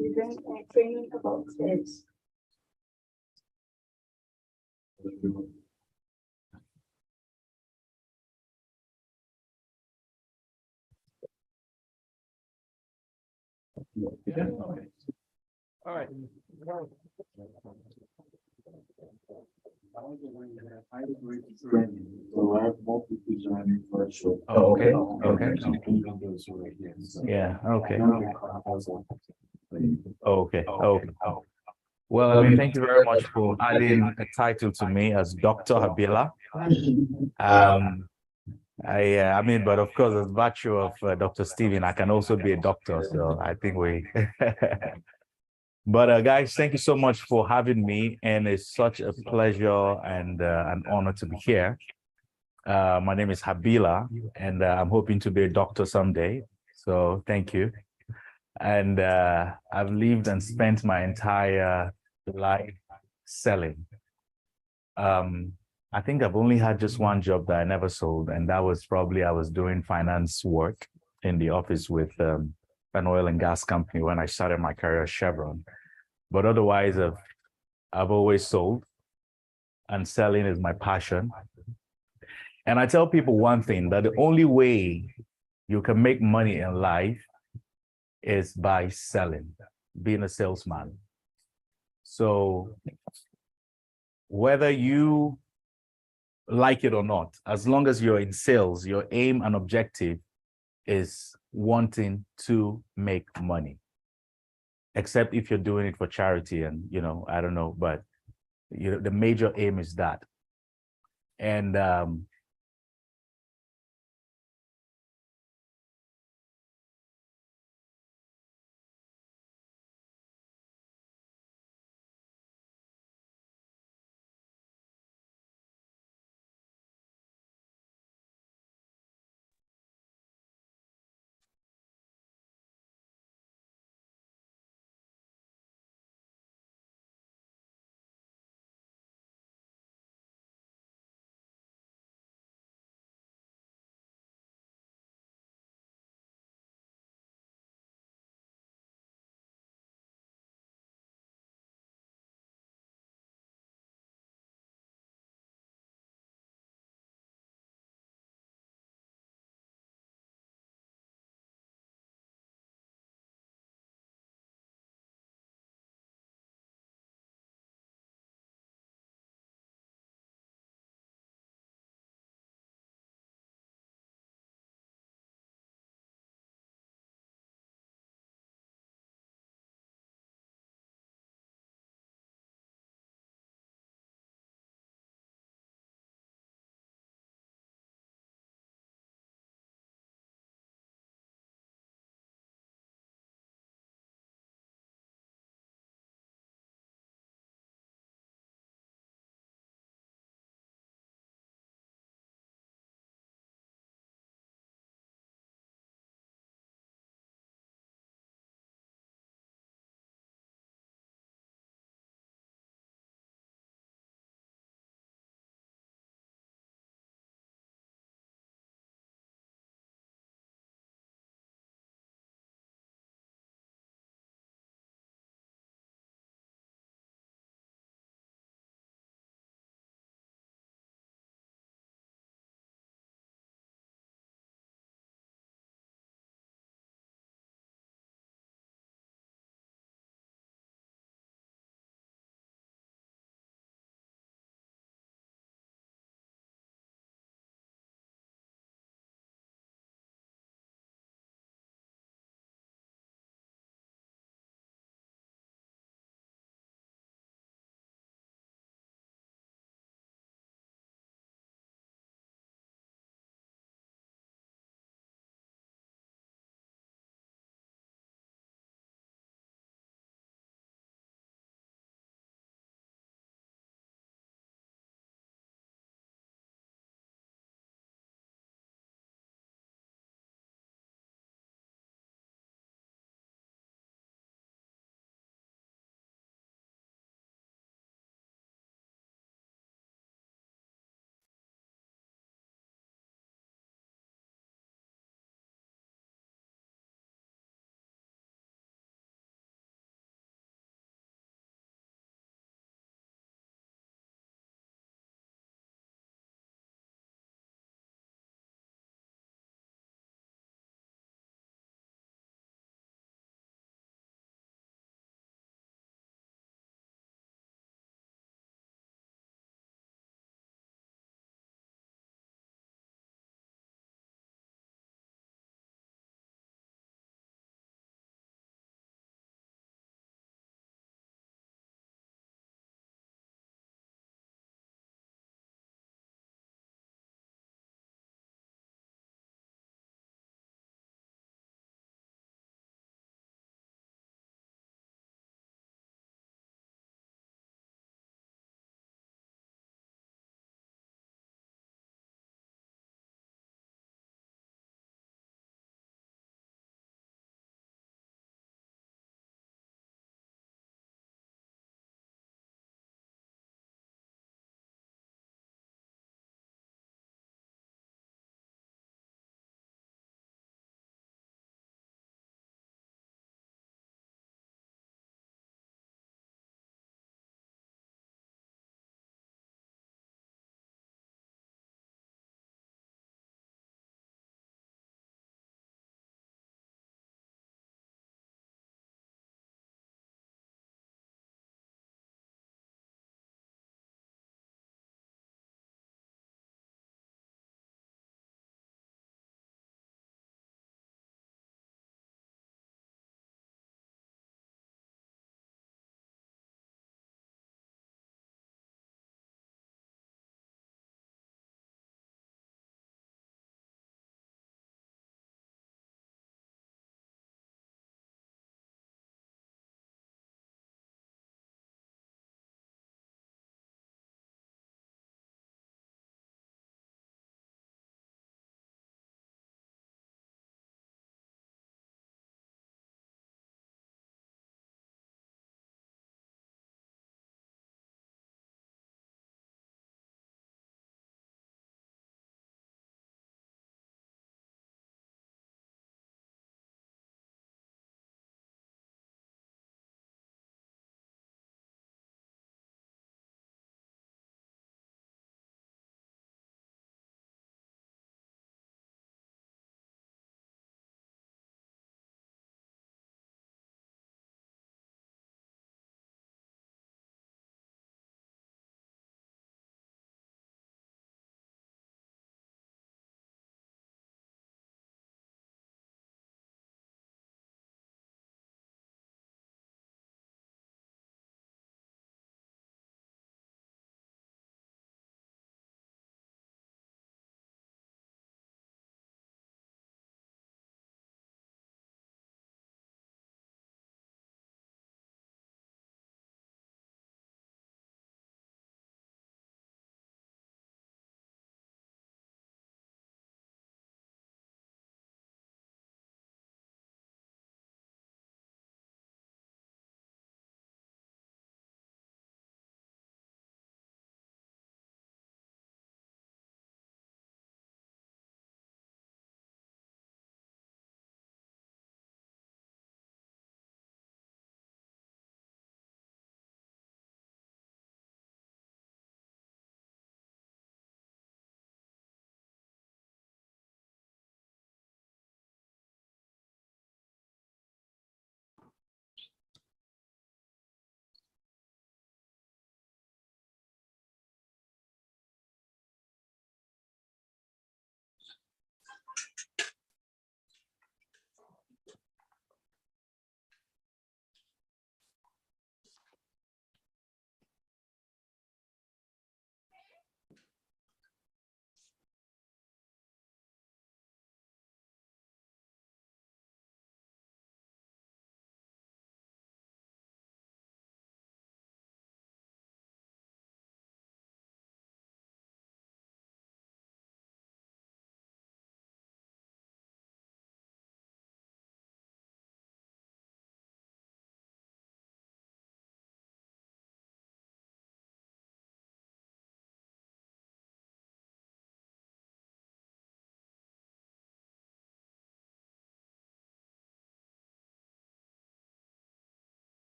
Even training about this. Yeah. All right. So I have more people joining for sure. Oh, okay. Okay. So Yeah. Okay. now the clubhouse are- Okay. Okay. Well, I mean, thank you very much for adding a title to me as Dr. Habila. Um, I mean, but of course, as virtue of Dr. Steven, I can also be a doctor. So I think we. But guys, thank you so much for having me, and it's such a pleasure and an honor to be here. My name is Habila, and I'm hoping to be a doctor someday. So thank you. And I've lived and spent my entire life selling. Um, I think I've only had just one job that I never sold, and that was probably I was doing finance work in the office with an oil and gas company when I started my career at Chevron. But otherwise, I've always sold, and selling is my passion. And I tell people one thing, that the only way you can make money in life is by selling, being a salesman. So whether you like it or not, as long as you're in sales, your aim and objective is wanting to make money. Except if you're doing it for charity and, I don't know, but the major aim is that. And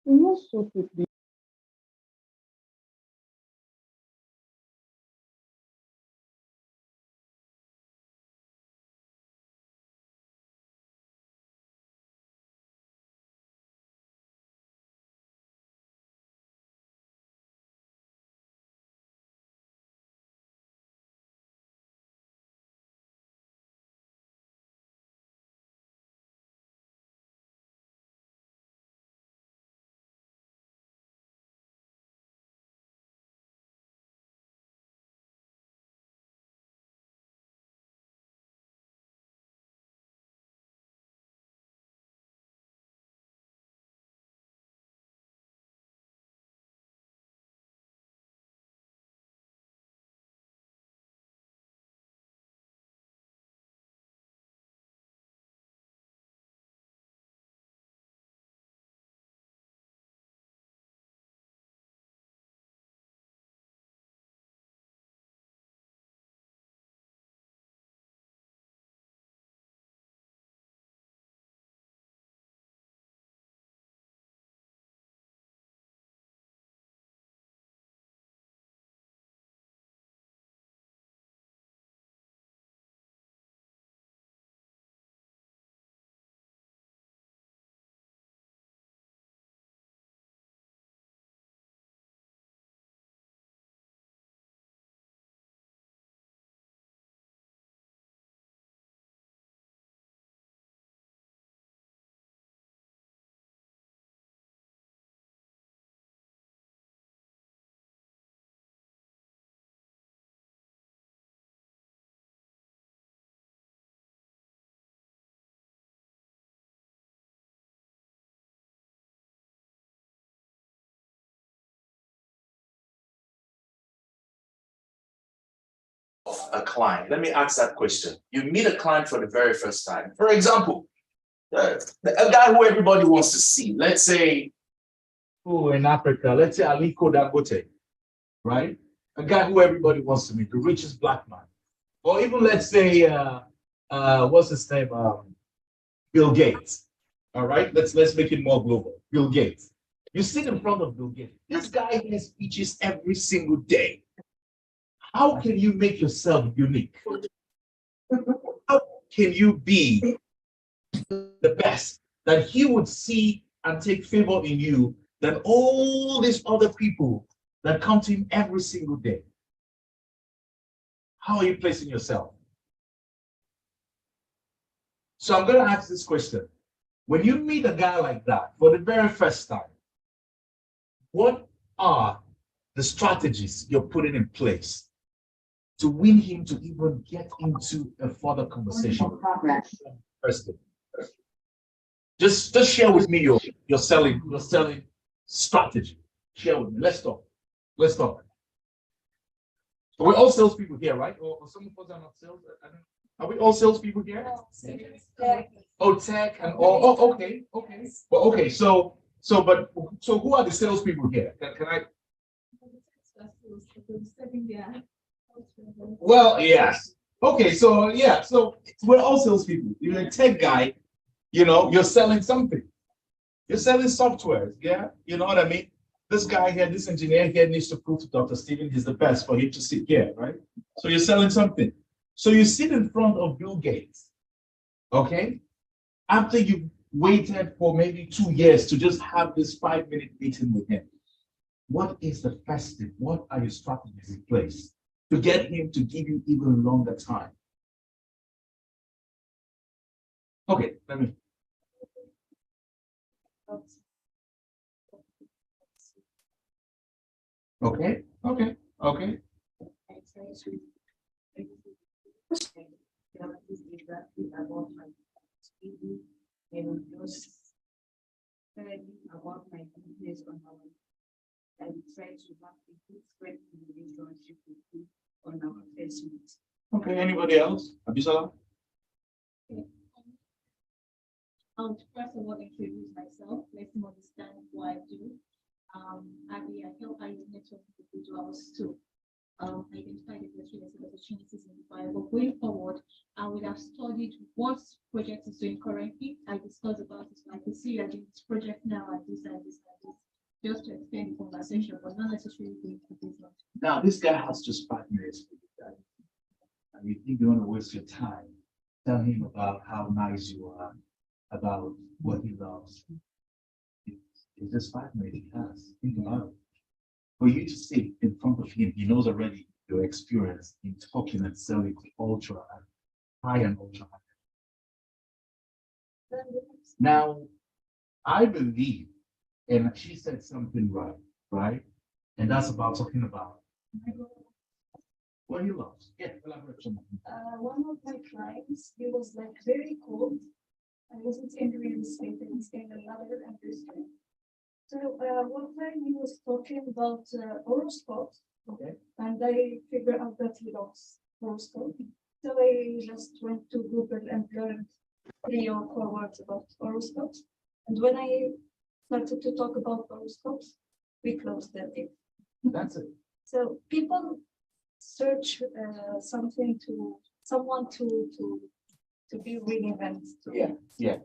Not so quickly. A client? Let me ask that question. You meet a client for the very first time. For example, a guy who everybody wants to see. Let's say, oh, in Africa, let's say Aliko Dangote, right? A guy who everybody wants to meet, the richest black man. Or even let's say, what's his name? Bill Gates. All right, let's make it more global. Bill Gates. You sit in front of Bill Gates. This guy has speeches every single day. How can you make yourself unique? How can you be the best that he would see and take favor in you than all these other people that come to him every single day? How are you placing yourself? So I'm going to ask this question. When you meet a guy like that for the very first time, what are the strategies you're putting in place to win him to even get into a further conversation? First thing. Just share with me your selling strategy. Share with me. Let's talk. Let's talk. We're all salespeople here, right? Or some of us are not sales. Are we all salespeople here? Oh, tech and all. Oh, okay, okay. Well, okay. So who are the salespeople here? Can I? Well, yes. Okay, so yeah, so we're all salespeople. You're a tech guy, you're selling something. You're selling software, yeah? You know what I mean? This guy here, this engineer here needs to prove to Dr. Steven he's the best for him to sit here, right? So you're selling something. So you sit in front of Bill Gates, okay? After you waited for maybe 2 years to just have this 5-minute meeting with him, what is the first thing? What are your strategies in place to get him to give you even longer time? Okay, let me. Okay, okay, okay. About my business on our and try to have a good friend relationship with you on our first meet. Okay, anybody else? Abisala? First of all, introduce myself, let them understand what I do. I help network individuals to identify the best opportunities in the fire. But going forward, I would have studied what project is doing currently. I discussed about it. I could see you're doing this project now and this and this and this. just to extend the conversation, but not necessarily going to business. Now, this guy has just 5 minutes for you guys. And you think you want to waste your time, tell him about how nice you are, about what he loves. It's just 5 minutes he has. Think about it. For you to sit in front of him, he knows already your experience in talking and selling ultra and high and ultra high. Now, I believe, and she said something right? And that's about talking about what he loves. Yeah, elaborate on that. One of my clients, he was like very cold. I wasn't in real estate, I was in another industry. So one time he was talking about horoscopes. Okay. And I figured out that he loves horoscope. So I just went to Google and learned 3 or 4 words about horoscopes. And when I started to talk about horoscopes, we closed the deal. That's it. So people search someone to be relevant to. Yeah.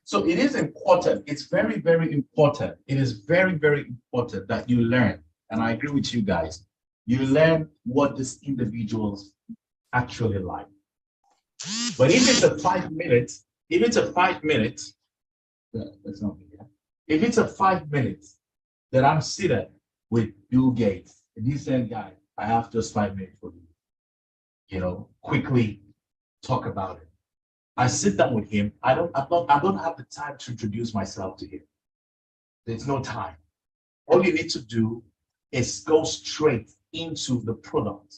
So it is important. It's very, very important. It is very, very important that you learn. And I agree with you guys. You learn what these individuals actually like. But if it's a 5 minutes, that's not me. Yeah? If it's a 5 minutes that I'm sitting with Bill Gates and he said, guy, I have just 5 minutes for you. Quickly talk about it. I sit down with him. I don't have the time to introduce myself to him. There's no time. All you need to do is go straight into the product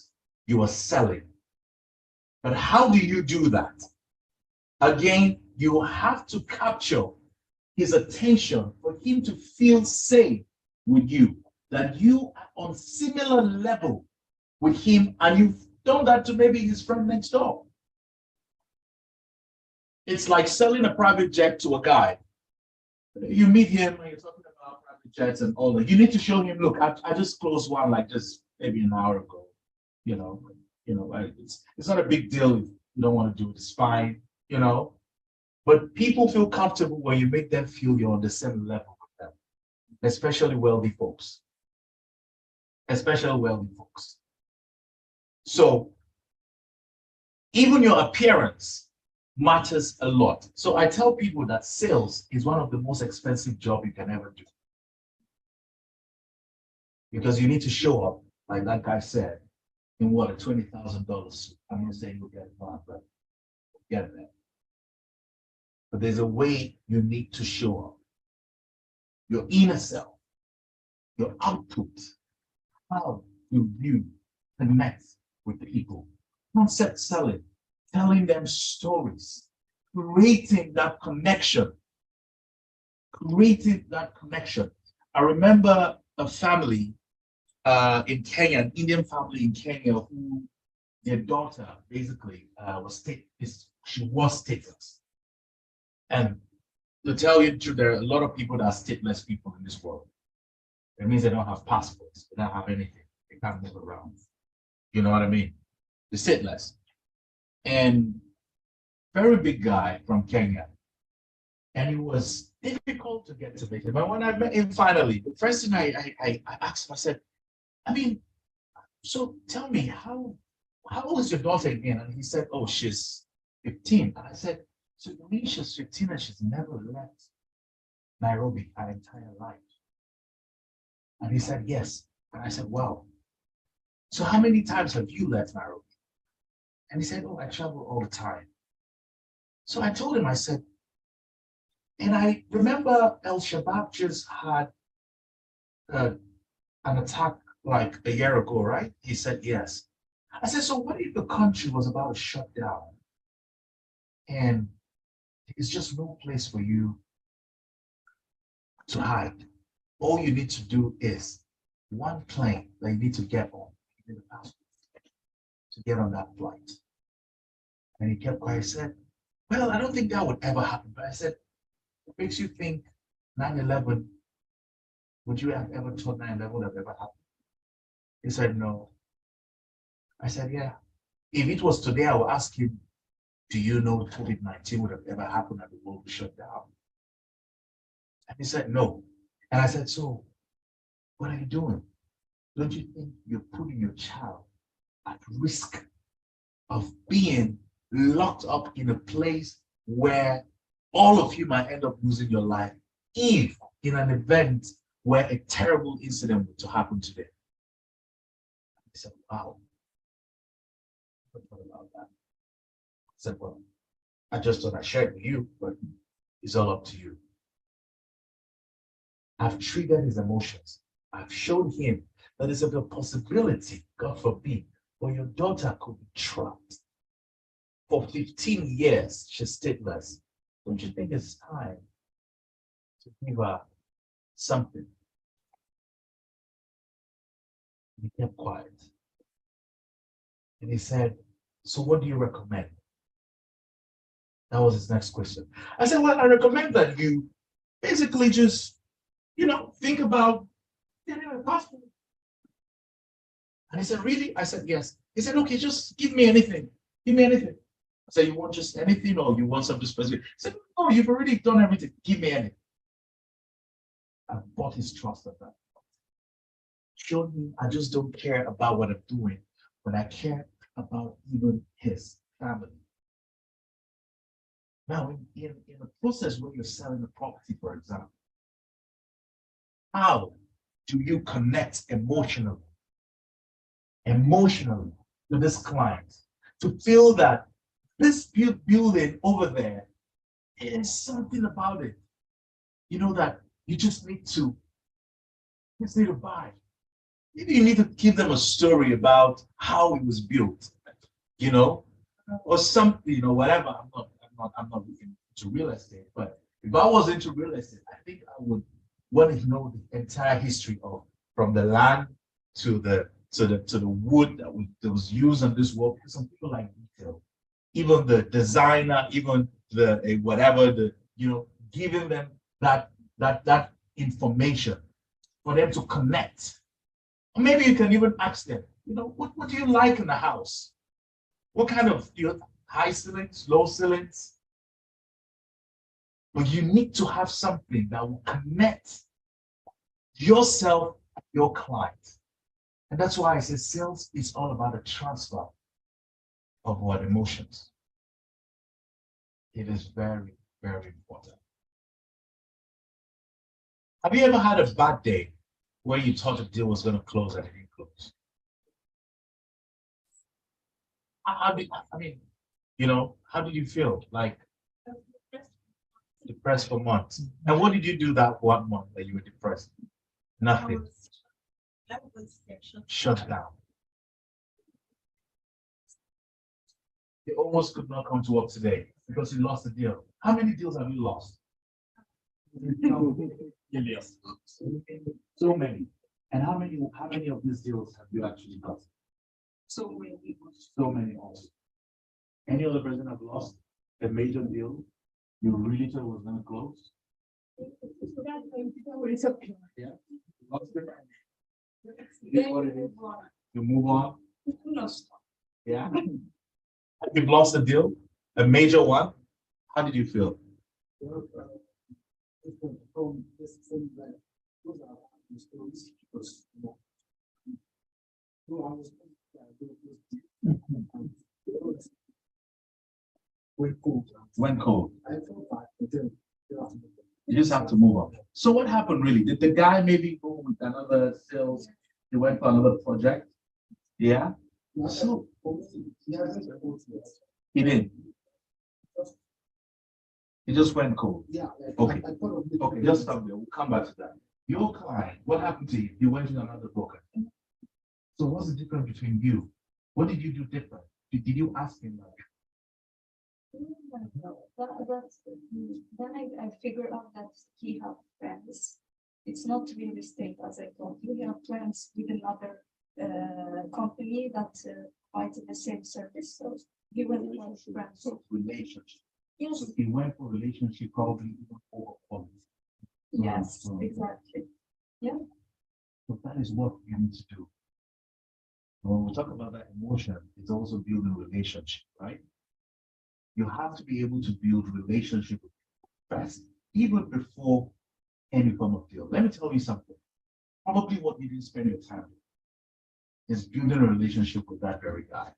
you are selling. But how do you do that? Again, you have to capture his attention for him to feel safe with you, that you are on similar level with him, and you've done that to maybe his friend next door. It's like selling a private jet to a guy. You meet him and you're talking about private jets and all that. You need to show him, look, I just closed one like just maybe an hour ago. It's not a big deal if you don't want to do it. It's fine, But people feel comfortable when you make them feel you're on the same level with them, especially wealthy folks. So even your appearance matters a lot. So I tell people that sales is one of the most expensive jobs you can ever do. Because you need to show up, like that guy said, in what, a $20,000 suit. I'm not saying you'll get one, but get there. But there's a way you need to show up. Your inner self, your output, how you connect with people. Concept selling, telling them stories, creating that connection. I remember a family in Kenya, an Indian family in Kenya, who their daughter basically she was stateless. And to tell you the truth, there are a lot of people that are stateless people in this world. That means they don't have passports, they don't have anything, they can't move around. You know what I mean? They're stateless. And very big guy from Kenya. And it was difficult to get to meet him. But when I met him finally, the first thing I asked him, I said, so tell me, how old is your daughter again? And he said, oh, she's 15. And I said, so you mean she's 15 and she's never left Nairobi her entire life? And he said, yes. And I said, wow. So how many times have you left Nairobi? And he said, oh, I travel all the time. So I told him, I said, and I remember El Shabaab just had an attack like a year ago, right? He said, yes. I said, so what if the country was about to shut down and it's just no place for you to hide? All you need to do is one plane that you need to get on, you need a passport to get on that flight. And he kept quiet. He said, well, I don't think that would ever happen. But I said, what makes you think 9/11, would you have ever thought 9/11 would have ever happened? He said, no. I said, yeah. If it was today, I would ask him, do you know COVID-19 would have ever happened and the world would shut down? And he said, no. And I said, so what are you doing? Don't you think you're putting your child at risk of being locked up in a place where all of you might end up losing your life if in an event where a terrible incident were to happen to them? I said, wow. I thought about that. I said, well, I just thought I'd share it with you, but it's all up to you. I've triggered his emotions. I've shown him that there's a possibility, God forbid, for your daughter could be trapped. For 15 years, she's stateless. Don't you think it's time to give her something? He kept quiet. And he said, so what do you recommend? That was his next question. I said, well, I recommend that you basically just, think about getting a passport. And he said, really? I said, yes. He said, okay, just give me anything. Give me anything. I said, you want just anything or you want something specific? He said, oh, you've already done everything. Give me anything. I bought his trust at that. Showed me I just don't care about what I'm doing, but I care about even his family. Now, in a process where you're selling a property, for example, how do you connect emotionally to this client to feel that this building over there is something about it, that you just need to buy. Maybe you need to give them a story about how it was built, or something, whatever. I'm not into real estate, but if I was into real estate, I think I would want to know the entire history from the land to the wood that was used on this wall. Because some people like detail, even the designer, even the whatever giving them that information for them to connect. Or maybe you can even ask them, what do you like in the house? What kind of high ceilings, low ceilings? But you need to have something that will connect yourself, your client. And that's why I say sales is all about the transfer of what emotions. It is very, very important. Have you ever had a bad day where you thought the deal was going to close and it didn't close? I mean, how did you feel? Like depressed for months. And what did you do that 1 month that you were depressed? Nothing. Shut down. You almost could not come to work today because you lost a deal. How many deals have you lost? So many. And how many of these deals have you actually got? So many. So many also. Any other person have lost a major deal you really thought was going to close? Yeah. Lost it. It is what it is. You move on. Yeah. You've lost a deal, a major one. How did you feel? Went cold. You just have to move on. So what happened really? Did the guy maybe go with another sales? He went for another project? Yeah. So he didn't. He just went cold. Yeah. Okay. Okay, just stop there. We'll come back to that. Your client, what happened to you? You went to another broker. So what's the difference between you? What did you do different? Did you ask him that? Then I figured out that he had friends. It's not real estate, as I told you. He had friends with another company that provided the same service. So he went with friends. So relationship. Yes. So he went for relationship, probably even over quality. Yes, exactly. Yeah. So that is what you need to do. When we talk about that emotion, it's also building relationship, right? You have to be able to build relationship with people first, even before any form of deal. Let me tell you something. Probably what you didn't spend your time with is building a relationship with that very guy.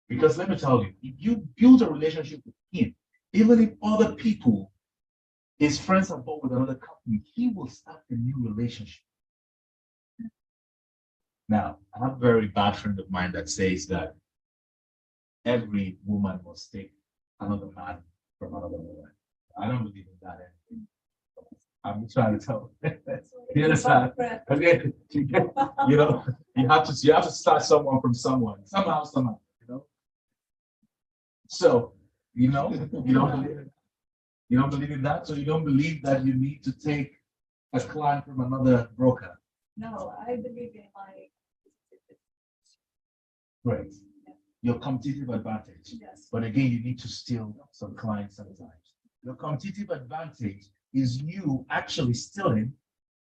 Because let me tell you, if you build a relationship with him, even if other people, his friends are bought with another company, he will start a new relationship. Now, I have a very bad friend of mine that says that every woman must take another man from another woman. I don't believe in that anything. I'm trying to tell. You understand? Okay, you know, you have to start someone from someone, somehow, you know. So, you know, you don't believe in that. So you don't believe that you need to take a client from another broker. No, I believe in my. Great. Your competitive advantage. Yes. But again, you need to steal some clients sometimes. Your competitive advantage is you actually stealing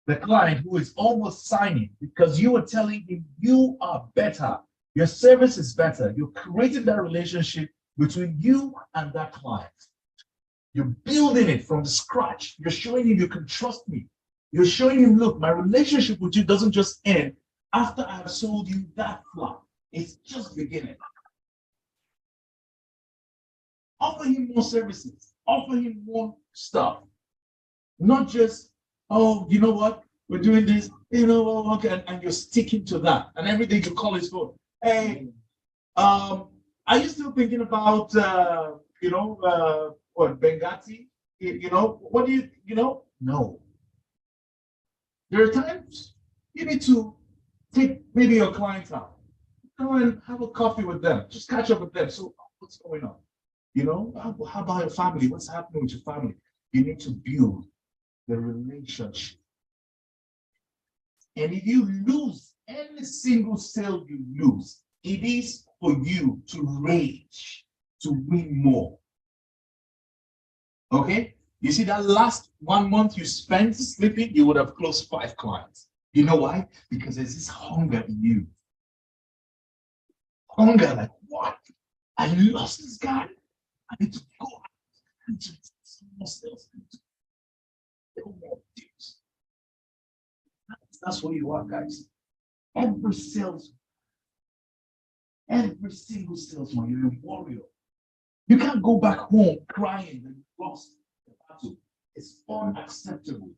the client who is almost signing because you are telling him you are better. Your service is better. You're creating that relationship between you and that client. You're building it from the scratch. You're showing him you can trust me. You're showing him, look, my relationship with you doesn't just end after I have sold you that flat. It's just beginning. Offer him more services. Offer him more stuff. Not just, oh, you know what? We're doing this, you know, okay, and you're sticking to that. And every day you call his phone. Hey, are you still thinking about, what, Benghazi? You know, what do you know? No. There are times you need to take maybe your clients out. Go and have a coffee with them. Just catch up with them. So what's going on? You know, how about your family? What's happening with your family? You need to build the relationship. And if you lose any single sale you lose, it is for you to rage, to win more. Okay? You see that last 1 month you spent sleeping, you would have closed 5 clients. You know why? Because there's this hunger in you. Hunger, like, what? I lost this guy. I need to go out. I need to do some more sales. I need to do more deals. That's what you are, guys. Every single salesman, you're a warrior. You can't go back home crying that you lost the battle. It's unacceptable.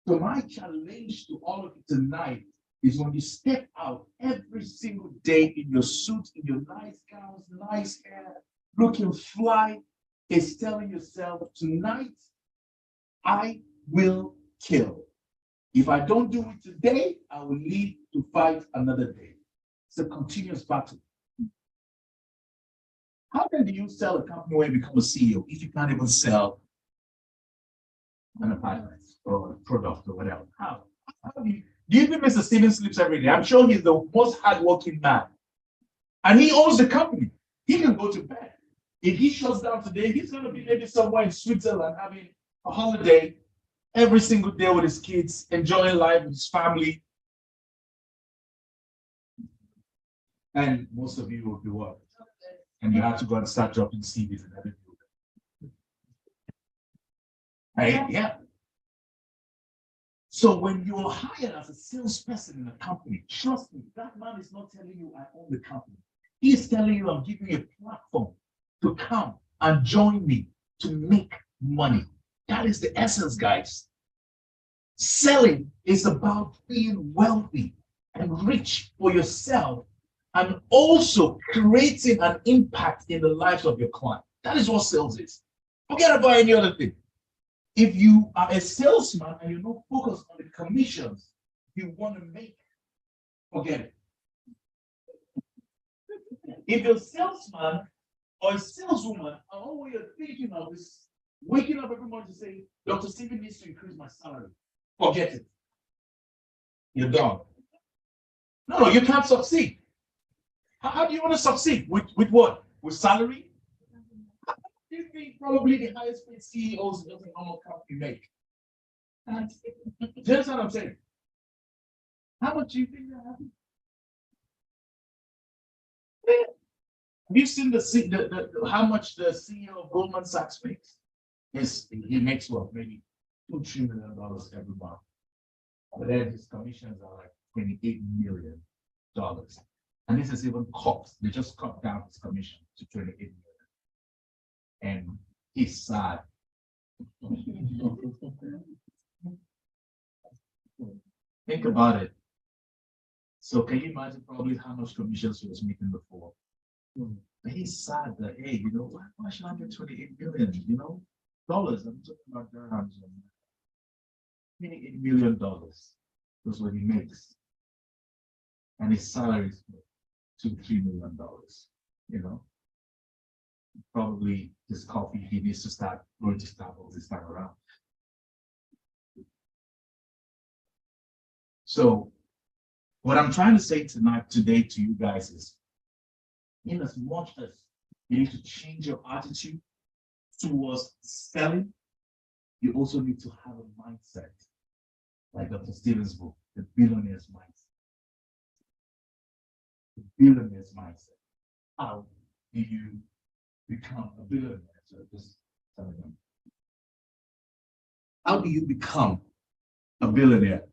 So my challenge to all of you tonight is when you step out every single day in your suit, in your nice gowns, nice hair, looking fly, is telling yourself, tonight, I will kill. If I don't do it today, I will leave to fight another day. It's a continuous battle. How can you sell a company when you become a CEO if you can't even sell an apartment or a product or whatever? How do you think Mr. Steven sleeps every day? I'm sure he's the most hardworking man. And he owns the company. He can go to bed. If he shuts down today, he's going to be maybe somewhere in Switzerland having a holiday every single day with his kids, enjoying life with his family. And most of you will be what? And you have to go and start dropping CVs and everything. Right? Yeah. So when you're hired as a salesperson in a company, trust me, that man is not telling you I own the company. He's telling you I'm giving you a platform to come and join me to make money. That is the essence, guys. Selling is about being wealthy and rich for yourself and also creating an impact in the lives of your client. That is what sales is. Forget about any other thing. If you are a salesman and you're not focused on the commissions you want to make, forget it. If you're a salesman or a saleswoman, all what you're thinking of is waking up every morning to say, Dr. Steven needs to increase my salary. Forget it. You're done. No, you can't succeed. How do you want to succeed? With what? With salary? You think probably the highest paid CEOs in the normal company make? Do you understand what I'm saying? How much do you think they're having? Have you seen how much the CEO of Goldman Sachs makes? he makes what, maybe $2-3 million every month. But then his commissions are like $28 million. And this is even cut. They just cut down his commission to $28 million. And he's sad. Think about it. So can you imagine probably how much commissions he was making before? And he's sad that, hey, you know, why should I get 28 million, you know, dollars? I'm talking about dirhams. $28 million. That's what he makes. And his salary is $2-3 million, you know. Probably this coffee, he needs to start going to Starbucks this time around. So what I'm trying to say today to you guys is, in as much as you need to change your attitude towards selling, you also need to have a mindset, like Dr. Stevens' book, The Billionaire's Mindset. The billionaire's mindset. How do you become a billionaire? So just tell them. How do you become a billionaire?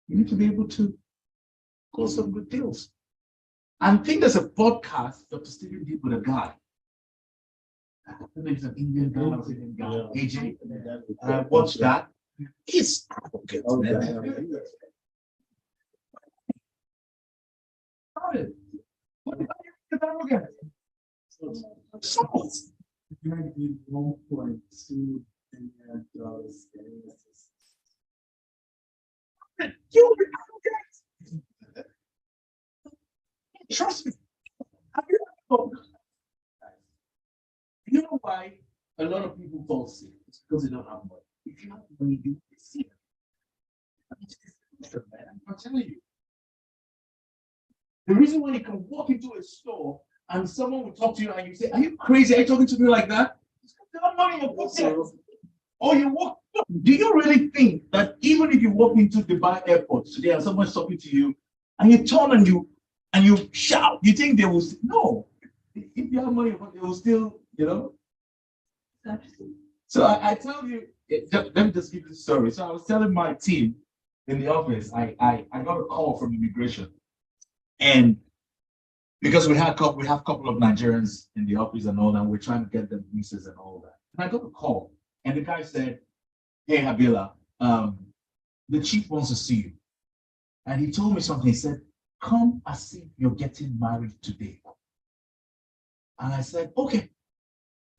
You need to be able to close some good deals. I think there's a podcast Dr. Stephen did with a guy. I don't know if it's an Indian guy or Indian guy, AJ. And I watched that. He's arrogant, man. What are you arrogant? So, You might need $1.2 billion. you're arrogant. Trust me. You know why a lot of people fall sick? It's because they don't have money. If you have money, you will be sick. I'm telling you. The reason why you can walk into a store and someone will talk to you and you say, "Are you crazy? Are you talking to me like that?" It's because they have money in your pocket. Or you walk. Do you really think that even if you walk into Dubai airport today and someone's talking to you and you turn and you shout, you think they will say, no? If you have money, they will still, you know. So I tell you, let me just give you the story. So I was telling my team in the office, I got a call from immigration, and because we have a couple of Nigerians in the office and all that, we're trying to get them visas and all that. And I got a call, and the guy said, "Hey, Habila, the chief wants to see you." And he told me something. He said, "Come as if you're getting married today." And I said, "Okay,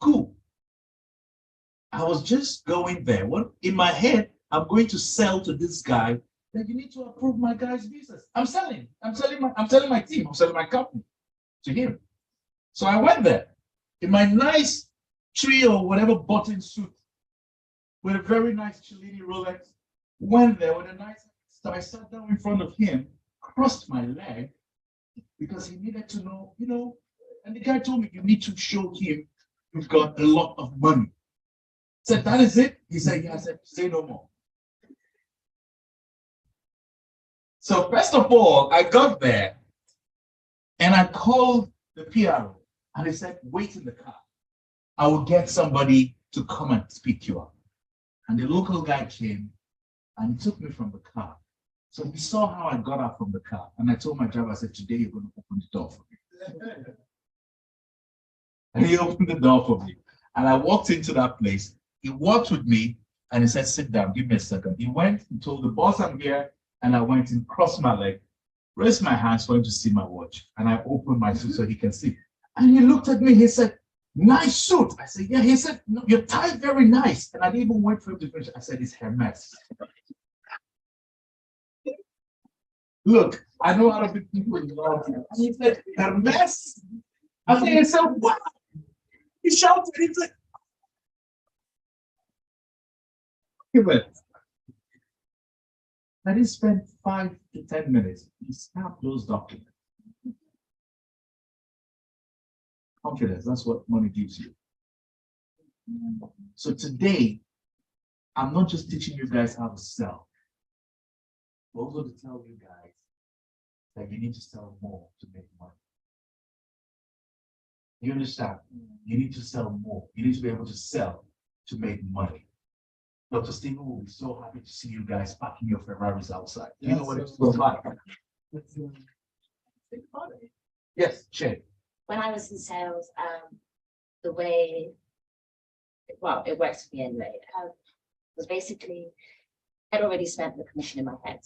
cool." I was just going there. What in my head, I'm going to sell to this guy that you need to approve my guy's visas. I'm selling my team, I'm selling my company to him. So I went there in my nice tree or whatever button suit with a very nice Cellini Rolex. Went there with a nice, so I sat down in front of him, crossed my leg because he needed to know, you know, and the guy told me, "You need to show him you've got a lot of money." I said, "That is it?" He said, "Yeah." I said, "Say no more." So first of all, I got there and I called the PRO and they said, "Wait in the car. I will get somebody to come and pick you up." And the local guy came and he took me from the car. So he saw how I got out from the car. And I told my driver, I said, "Today you're going to open the door for me." And he opened the door for me. And I walked into that place. He walked with me and he said, "Sit down, give me a second." He went and told the boss, "I'm here." And I went and crossed my leg, raised my hands for him to see my watch. And I opened my suit so he can see. And he looked at me, he said, "Nice suit." I said, "Yeah." He said, "No, your tie very nice." And I didn't even wait for him to finish. I said, "It's Hermes." Look, I know how to be people in love. And he said, "Hermes?" I said, "So what?" He shouted, he said, I didn't spend 5 to 10 minutes. He stamped those documents. Confidence, that's what money gives you. So today, I'm not just teaching you guys how to sell, but also to tell you guys that you need to sell more to make money. You understand? You need to sell more. You need to be able to sell to make money. Dr. Stephen will be so happy to see you guys parking your Ferraris outside. You know what it's like. Think about it. Yes, Shay. When I was in sales, the way, well, it works for me anyway, was basically, I'd already spent the commission in my head.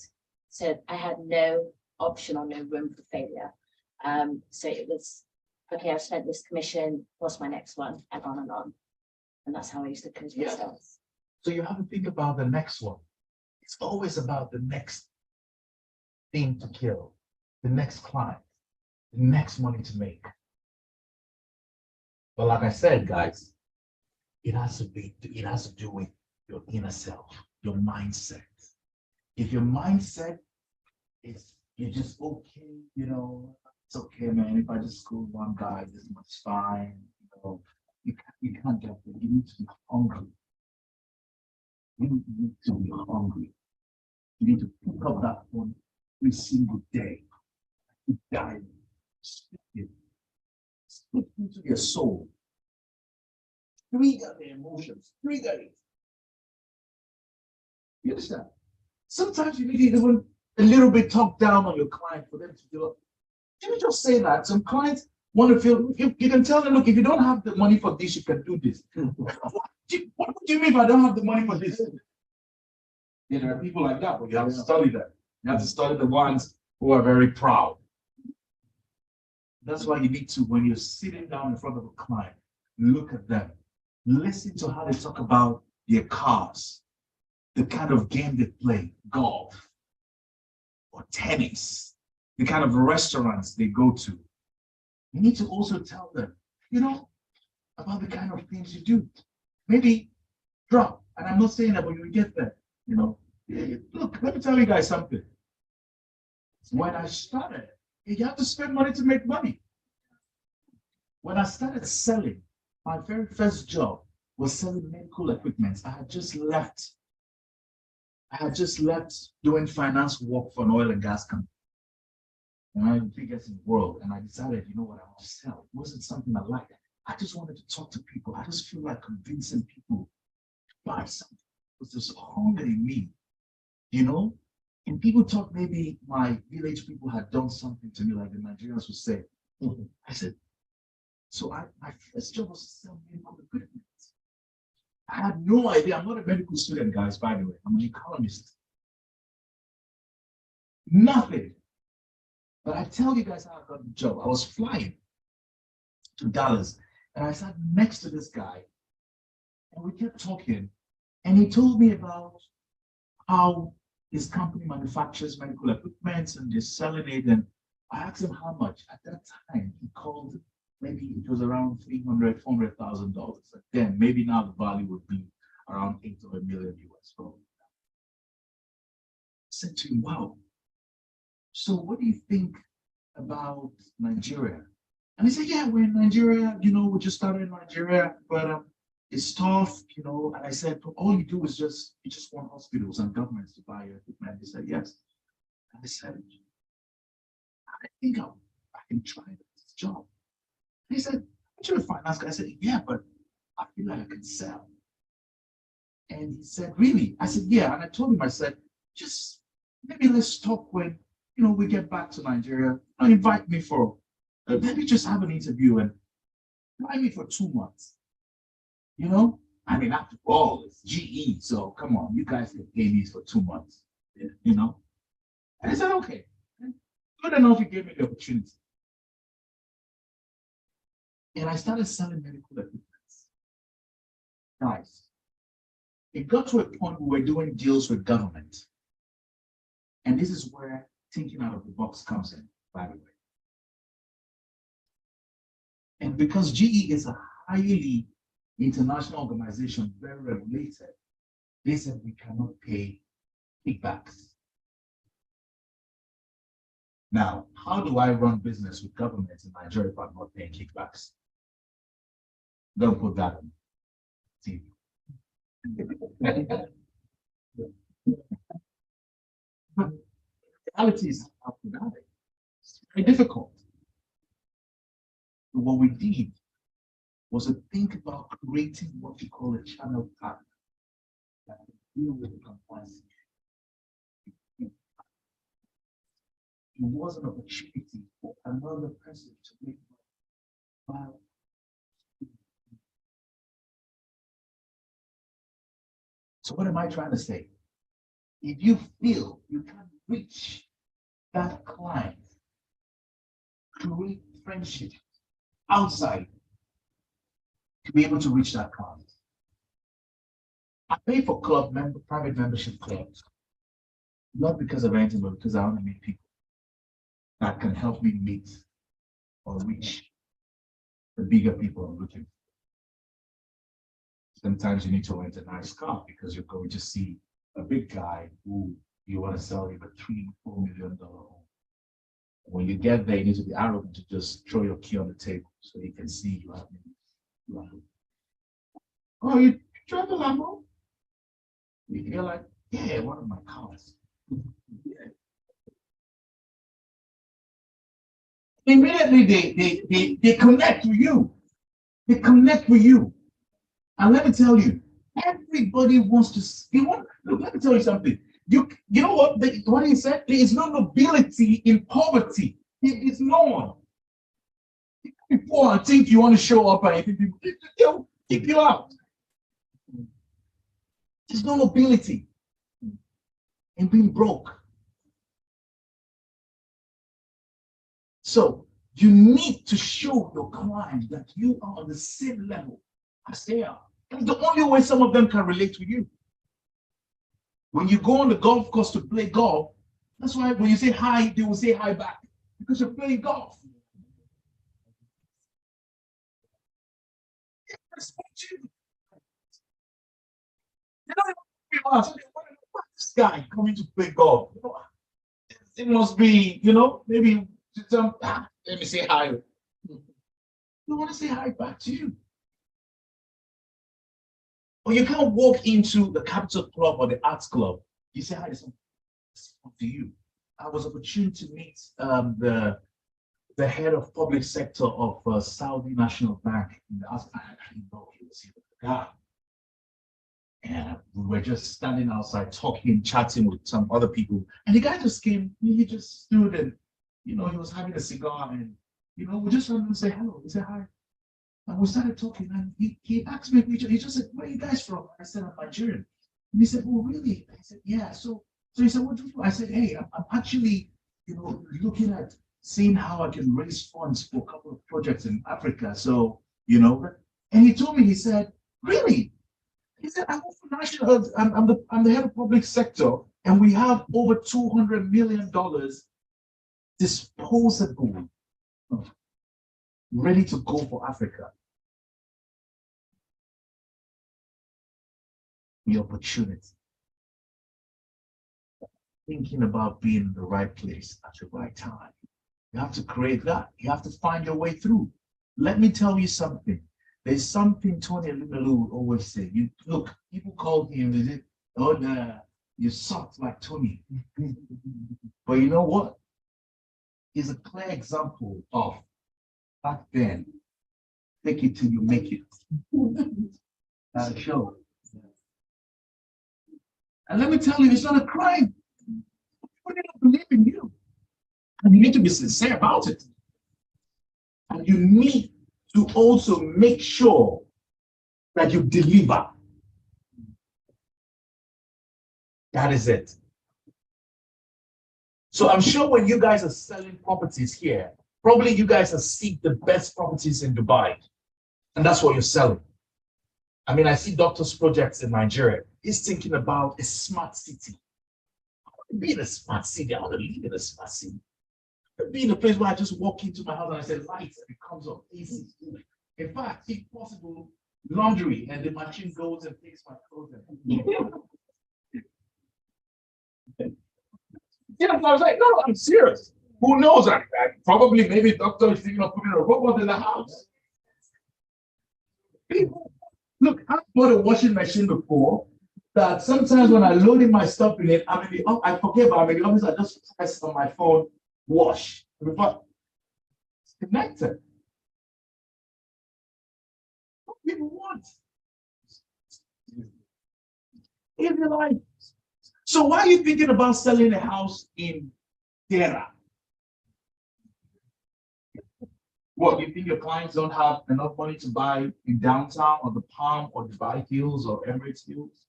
So I had no option or no room for failure. So it was, okay, I've spent this commission, what's my next one? And on and on. And that's how I used to coach Yeah. myself. So you have to think about the next one. It's always about the next thing to kill, the next client, the next money to make. But like I said, guys, it has to do with your inner self, your mindset. If your mindset is you're just okay, you know, it's okay, man. If I just school one guy, this much fine, you know, you can't get there. You need to be hungry. You need to be hungry. You need to pick up that phone every single day. You dive, speak it, speak into your soul. Trigger the emotions, trigger it. You understand? Sometimes you need even a little bit talk down on your client for them to do it. Can you just say that? Some clients want to feel, you can tell them, look, if you don't have the money for this, you can do this. What do you mean if I don't have the money for this? Yeah, there are people like that, but you have to study them. You have to study the ones who are very proud. That's why you need to, when you're sitting down in front of a client, look at them. Listen to how they talk about their cars, the kind of game they play, golf or tennis, the kind of restaurants they go to. You need to also tell them, you know, about the kind of things you do. Maybe drop, and I'm not saying that, but you get there, you know. Look, let me tell you guys something. When I started, you have to spend money to make money. When I started selling, my very first job was selling medical equipment. I had just left doing finance work for an oil and gas company. And I'm the biggest in the world. And I decided, you know what, I want to sell. It wasn't something I liked. I just wanted to talk to people. I just feel like convincing people to buy something. It was this hunger in me, you know? And people thought maybe my village people had done something to me, like the Nigerians would say. I said, so my first job was to sell medical equipment. I had no idea. I'm not a medical student, guys, by the way. I'm an economist. Nothing. But I tell you guys how I got the job. I was flying to Dallas, and I sat next to this guy, and we kept talking, and he told me about how his company manufactures medical equipment, and they're selling it, and I asked him how much. At that time, he called, maybe it was around $300,000, $400,000. Then maybe now the value would be around 8 or $1 million US. I said to him, wow. So what do you think about Nigeria? And he said, yeah, we're in Nigeria, you know, we just started in Nigeria, but it's tough, you know. And I said, but all you do is you just want hospitals and governments to buy your equipment. He said, yes. And I said, I think I can try this job. And he said, aren't you a finance guy? I said, yeah, but I feel like I can sell. And he said, really? I said, yeah. And I told him, I said, just maybe let's talk when, you know, we get back to Nigeria. Invite me for, maybe just have an interview and fly me for 2 months. You know, I mean, after all, it's GE, so come on, you guys can pay me for 2 months. You know, and I said, okay. Good enough, he gave me the opportunity. And I started selling medical equipment. Guys, it got to a point where we were doing deals with government. And this is where thinking out of the box comes in, by the way. And because GE is a highly international organization, very regulated, they said we cannot pay kickbacks. Now, how do I run business with governments in Nigeria if I'm not paying kickbacks? Don't put that on TV. But the reality is how to do it. It's very difficult. But what we did was to think about creating what you call a channel partner that can deal with the complexity. It was an opportunity for another person to make money. So what am I trying to say? If you feel you can reach that client, create friendship outside to be able to reach that client. I pay for private membership clubs, not because of anything, but because I want to meet people that can help me meet or reach the bigger people I'm looking for. Sometimes you need to rent a nice car because you're going to see a big guy who you want to sell him a $3-4 million home. When you get there, you need to be arrogant to just throw your key on the table so he can see you have money. Oh, you drive a Lambo? You're like, yeah, one of my cars. Immediately they connect with you. They connect with you. And let me tell you, everybody wants to look, let me tell you something. You know what he said? There is no nobility in poverty. It is no one. People I think you want to show up and people they'll kick you out. There's no nobility in being broke. So you need to show your client that you are on the same level as they are. That's the only way some of them can relate to you. When you go on the golf course to play golf, that's why when you say hi, they will say hi back because you're playing golf. This guy coming to play golf. It must be, maybe let me say hi. They want to say hi back to you. Or you can't walk into the Capital Club or the Arts Club. You say hi to someone. To you. I was opportune to meet the head of public sector of Saudi National Bank. I didn't know he was here with the guy. And we were just standing outside talking, chatting with some other people. And the guy just came, he just stood and, he was having a cigar and, we just wanted to say hello. He said hi. And we started talking and he asked me, he just said, where are you guys from? I said, I'm Nigerian. And he said, oh, really? I said, yeah. So he said, what do you do? I said, hey, I'm actually, looking at seeing how I can raise funds for a couple of projects in Africa. So, and he told me, he said, really? He said, I'm the head of public sector, and we have over $200 million disposable, ready to go for Africa. The opportunity. Thinking about being in the right place at the right time. You have to create that. You have to find your way through. Let me tell you something. There's something Tony Elumelu would always say. Look, people call him, you suck like Tony. But you know what? He's a clear example of back then, take it till you make it. That'll show. And let me tell you, it's not a crime. People don't believe in you. And you need to be sincere about it. And you need to also make sure that you deliver. That is it. So I'm sure when you guys are selling properties here, probably you guys are seeing the best properties in Dubai. And that's what you're selling. I mean, I see doctors' projects in Nigeria. He's thinking about a smart city. I want to be in a smart city. I want to live in a smart city. I want to be in a place where I just walk into my house and I say, lights, and it comes up easy. In fact, if possible, laundry, and the machine goes and takes my clothes. Yeah, I was like, no, I'm serious. Who knows? Probably, maybe doctor is thinking of putting a robot in the house. People, look, I bought a washing machine before that sometimes when I load in my stuff in it, I forget, but I'm in the office, I just press on my phone, wash. It's connected. People want. In your life. So why are you thinking about selling a house in Terra? What, you think your clients don't have enough money to buy in downtown or the Palm or Dubai Hills or Emirates Hills?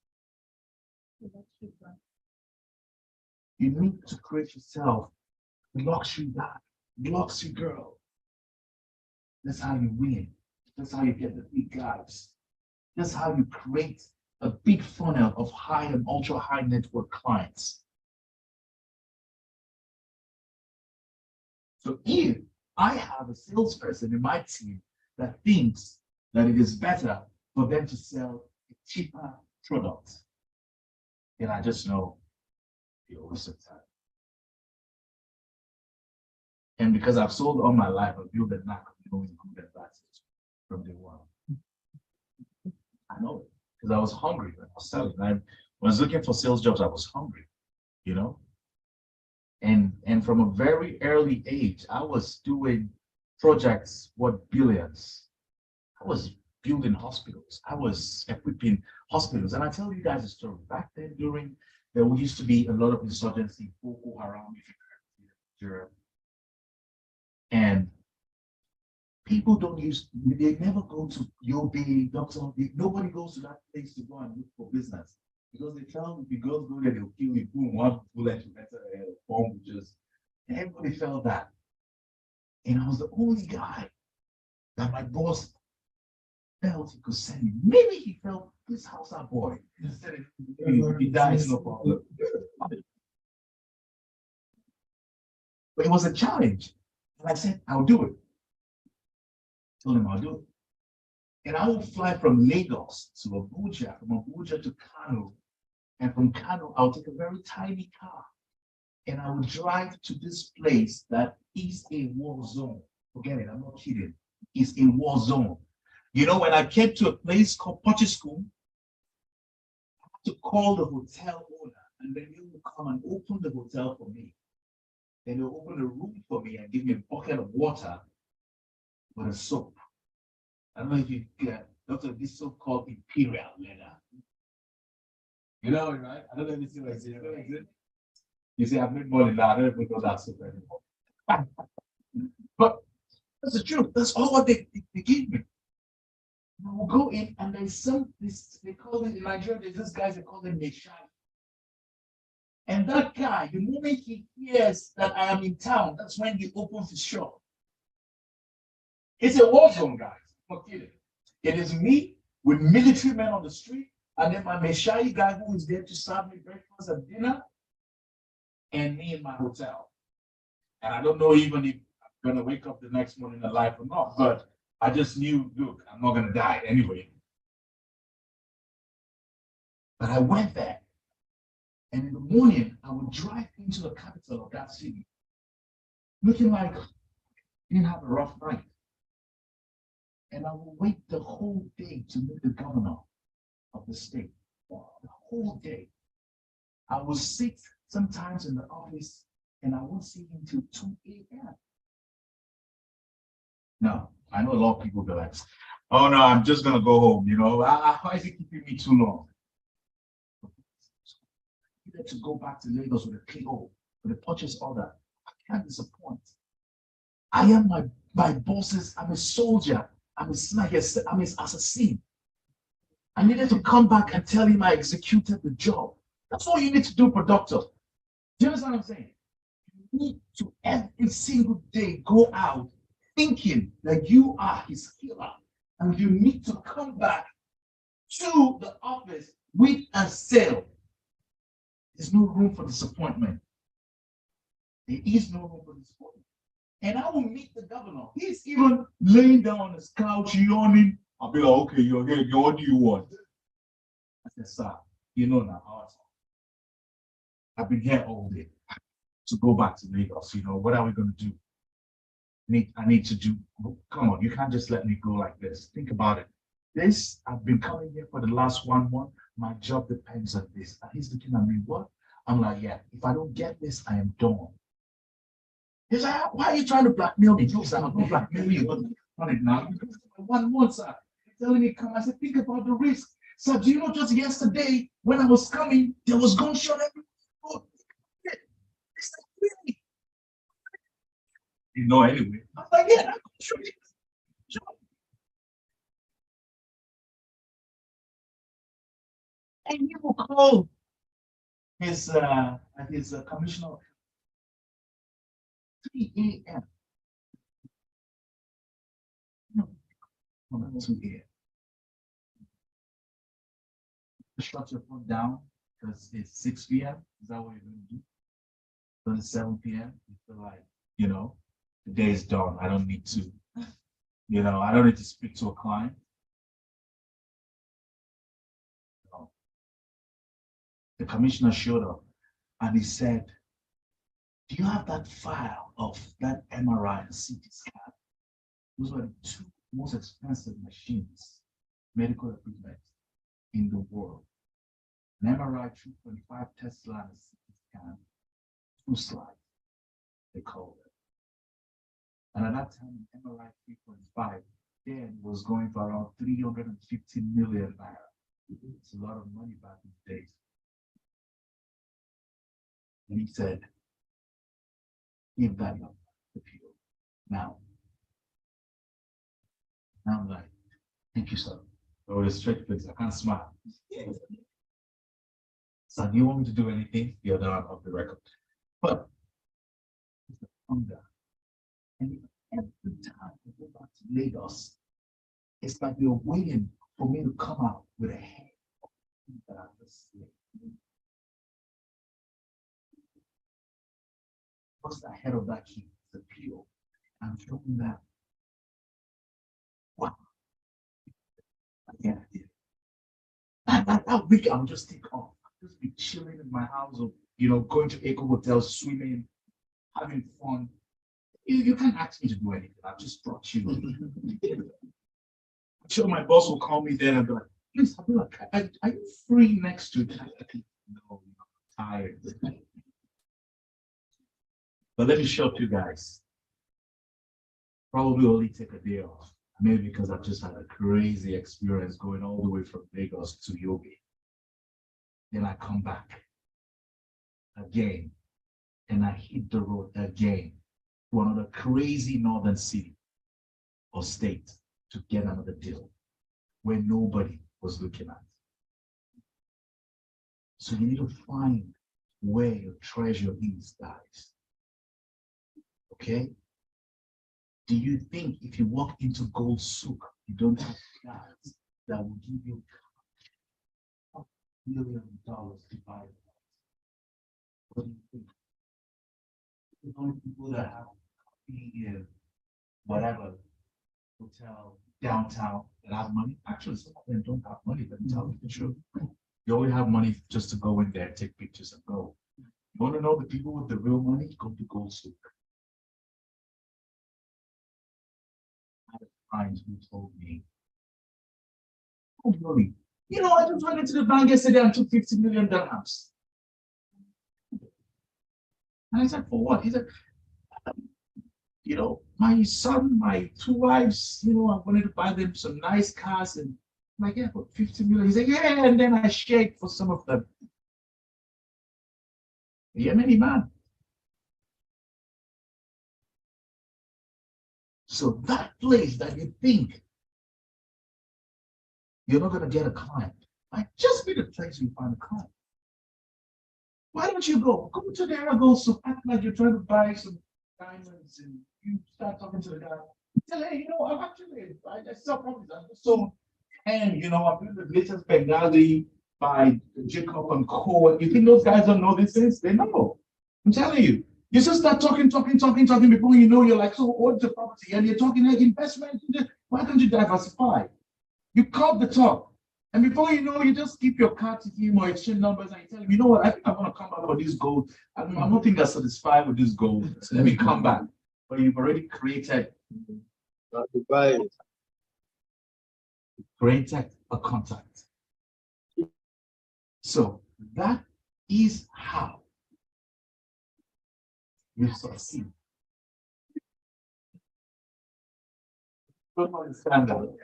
You need to create yourself a luxury guy, luxury girl. That's how you win. That's how you get the big guys. That's how you create a big funnel of high and ultra high net worth clients. So if I have a salesperson in my team that thinks that it is better for them to sell a cheaper product, then I just know you're a waste of time. And because I've sold all my life, I've built a knack of knowing good and bad from day one. I know it because I was hungry when I was selling. I was looking for sales jobs. I was hungry, you know. And from a very early age, I was doing projects worth billions. I was building hospitals. I was equipping hospitals. And I tell you guys a story. Back then, there used to be a lot of insurgency, Boko Haram, if you heard, and people they never go to Yobe, Doctor. Nobody goes to that place to go and look for business. Because they tell if you go there, they'll kill you. Boom, one bullet, you better bomb just. And everybody felt that. And I was the only guy that my boss felt he could send me. Maybe he felt this Hausa boy. Instead of he dies, no problem. But it was a challenge. And I said, I'll do it. Told him I'll do it. And I will fly from Lagos to Abuja, from Abuja to Kano. And from Kano, I'll take a very tiny car and I will drive to this place that is a war zone. Forget it, I'm not kidding. It's a war zone. You know, when I came to a place called School, I had to call the hotel owner and then he will come and open the hotel for me. Then he'll open the room for me and give me a bucket of water with a soap. I don't know if you get this soap called Imperial Leather. You know, right? I don't know if you see what I say. You see, I've made money now. I don't even know that soap anymore. But that's the truth. That's all what they give me. We'll go in and there's they call it in Nigeria, there's this guy, they call him Meshai. And that guy, the moment he hears that I am in town, that's when he opens his shop. It's a war zone, guys. I'm not kidding. It is me with military men on the street, and then my Meshai guy who is there to serve me breakfast and dinner, and me in my hotel. And I don't know even if I'm gonna wake up the next morning alive or not, but I just knew, look, I'm not gonna die anyway. But I went there, and in the morning, I would drive into the capital of that city, looking like I didn't have a rough night. And I will wait the whole day to meet the governor of the state. The whole day. I will sit sometimes in the office and I won't see him till 2 a.m. No, I know a lot of people be like, oh no, I'm just gonna go home, you know. Why is it keeping me too long? You need to go back to Lagos with a PO, with a purchase order. I can't disappoint. I am my bosses, I'm a soldier. I'm an assassin. I needed to come back and tell him I executed the job. That's all you need to do, productive. Do you understand what I'm saying? You need to every single day go out thinking that you are his killer. And you need to come back to the office with a sale. There's no room for disappointment. There is no room for disappointment. And I will meet the governor. He's even laying down on his couch, yawning. I'll be like, okay, you're here. What do you want? I said, sir, you know now how I talk. I've been here all day to go back to Lagos. You know, what are we going to do? I need to do, come on, you can't just let me go like this. Think about it. I've been coming here for the last 1 month. My job depends on this. And he's looking at me, what? I'm like, yeah, if I don't get this, I am done. He's like, why are you trying to blackmail me? No, sir, I'm not blackmailing you, but on it now. 1 month, sir. telling me come. I said, think about the risk. So do you know just yesterday when I was coming, there was gunshot everywhere. It's like, really? You know, anyway. I was like, yeah, I'm sure. And you will call his commissioner 3 a.m. No, 2 a.m. Shut your phone down because it's 6 p.m. Is that what you're going to do? Then 7 p.m. You feel like, you know, the day is done. I don't need to, I don't need to speak to a client. No. The commissioner showed up and he said, do you have that file of that MRI and CT scan? Those were the two most expensive machines, medical equipment in the world. An MRI 2.5 Tesla and a CT scan, 2 slides, they called it. And at that time, an MRI 3.5 then was going for around 350 million naira. It's a lot of money back in the days. And he said, give that up to people now. And I'm like, thank you, sir. I was straight face, I can't smile. So do you want me to do anything? You're not off the record. But it's the hunger. And every time I go back to Lagos, it's like you're waiting for me to come out with a head that I just sleep. What's the head of that key? The peel. I'm showing that. Wow. Yeah, I did. That week I'll just take off. I'll just be chilling in my house or going to Eco Hotel, swimming, having fun. You can't ask me to do anything. I've just brought you. I'm sure my boss will call me then and be like, please, I'll be like, are you free next week? No, I'm tired. But let me shock you guys. Probably only take a day off. Maybe because I've just had a crazy experience going all the way from Lagos to Yobe. Then I come back again and I hit the road again to another crazy northern city or state to get another deal where nobody was looking at. So you need to find where your treasure is, guys. Okay? Do you think if you walk into Gold Souk, you don't have guys that will give you $1 million to buy it? What do you think? The only people that have coffee in whatever hotel downtown that have money, actually some of them don't have money, let me tell you the truth. You only have money just to go in there, take pictures and go. You want to know the people with the real money? Go to Gold Souk. Who told me, oh, really? I just went into the bank yesterday and took 50 million dirhams. And I said, for what? He said, my son, my 2 wives, I wanted to buy them some nice cars. And I'm like, yeah, for 50 million. He said, yeah, and then I shared for some of them. The Yemeni man. So that place that you think you're not going to get a client might just be the place you find a client. Why don't you go? Go to the Aragon Souk, act like you're trying to buy some diamonds and you start talking to the guy. Tell hey, I sell properties. I just sold 10, I'm doing the latest Bengali by Jacob and Co. You think those guys don't know these things? They know. I'm telling you. You just start talking before you know you're like, so what's the property? And you're talking like investment. Why don't you diversify? You cut the talk. And before you know, you just keep your card to him or exchange numbers and you tell him, you know what, I think I'm going to come back for this gold. I'm not think I'm satisfied with this gold. So let me come back. But you've already created a contact. So that is how you succeed. Don't understand that.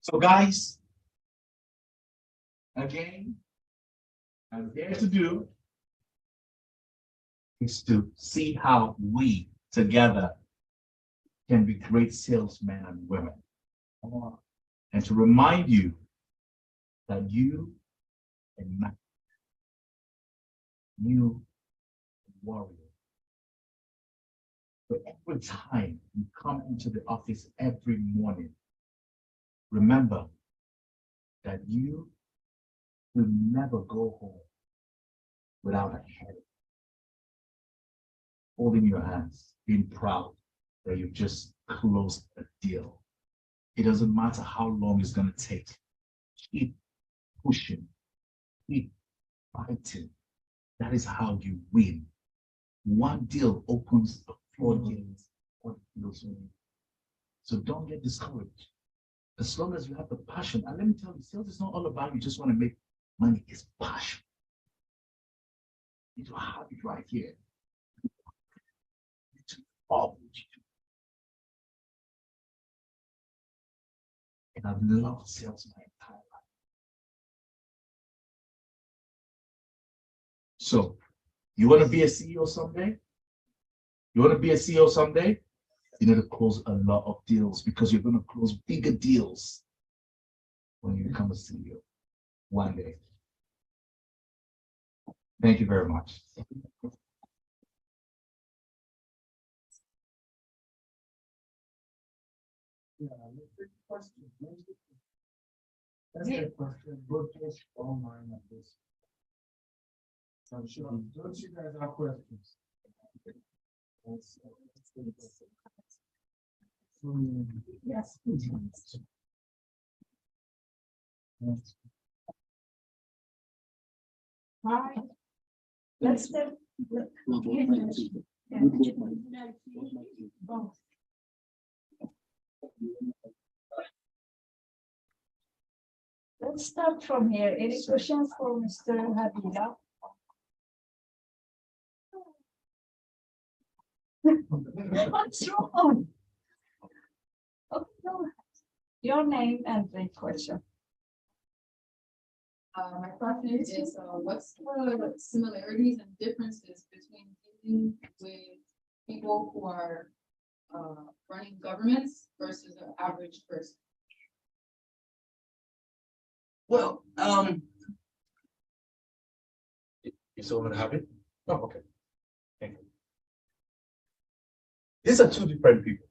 So guys, again, I'm here to do is to see how we together can be great salesmen and women. And to remind you that you and you warrior. But every time you come into the office every morning, remember that you will never go home without a headache. Holding your hands, being proud that you've just closed a deal. It doesn't matter how long it's going to take. Keep pushing, keep fighting. That is how you win. One deal opens the floodgates of deals. So don't get discouraged. As long as you have the passion, and let me tell you, sales is not all about you just want to make money, it's passion. You need to have it right here. You need to follow you. And I've loved sales my entire life. So, you want to be a CEO someday? You want to be a CEO someday? You need to close a lot of deals because you're going to close bigger deals when you become a CEO one day. Thank you very much. Yeah, question. That's a question. Good catch online at this. So I'm sure, don't you guys have questions? Yes. Hi. Let's start. Both. Let's start from here. Any questions for Mr. Habila? What's wrong? Okay, no. Your name and the question. My question is, what's the similarities and differences between dealing with people who are running governments versus an average person? Well, you still want to have it? Oh, okay. Thank you. These are two different people,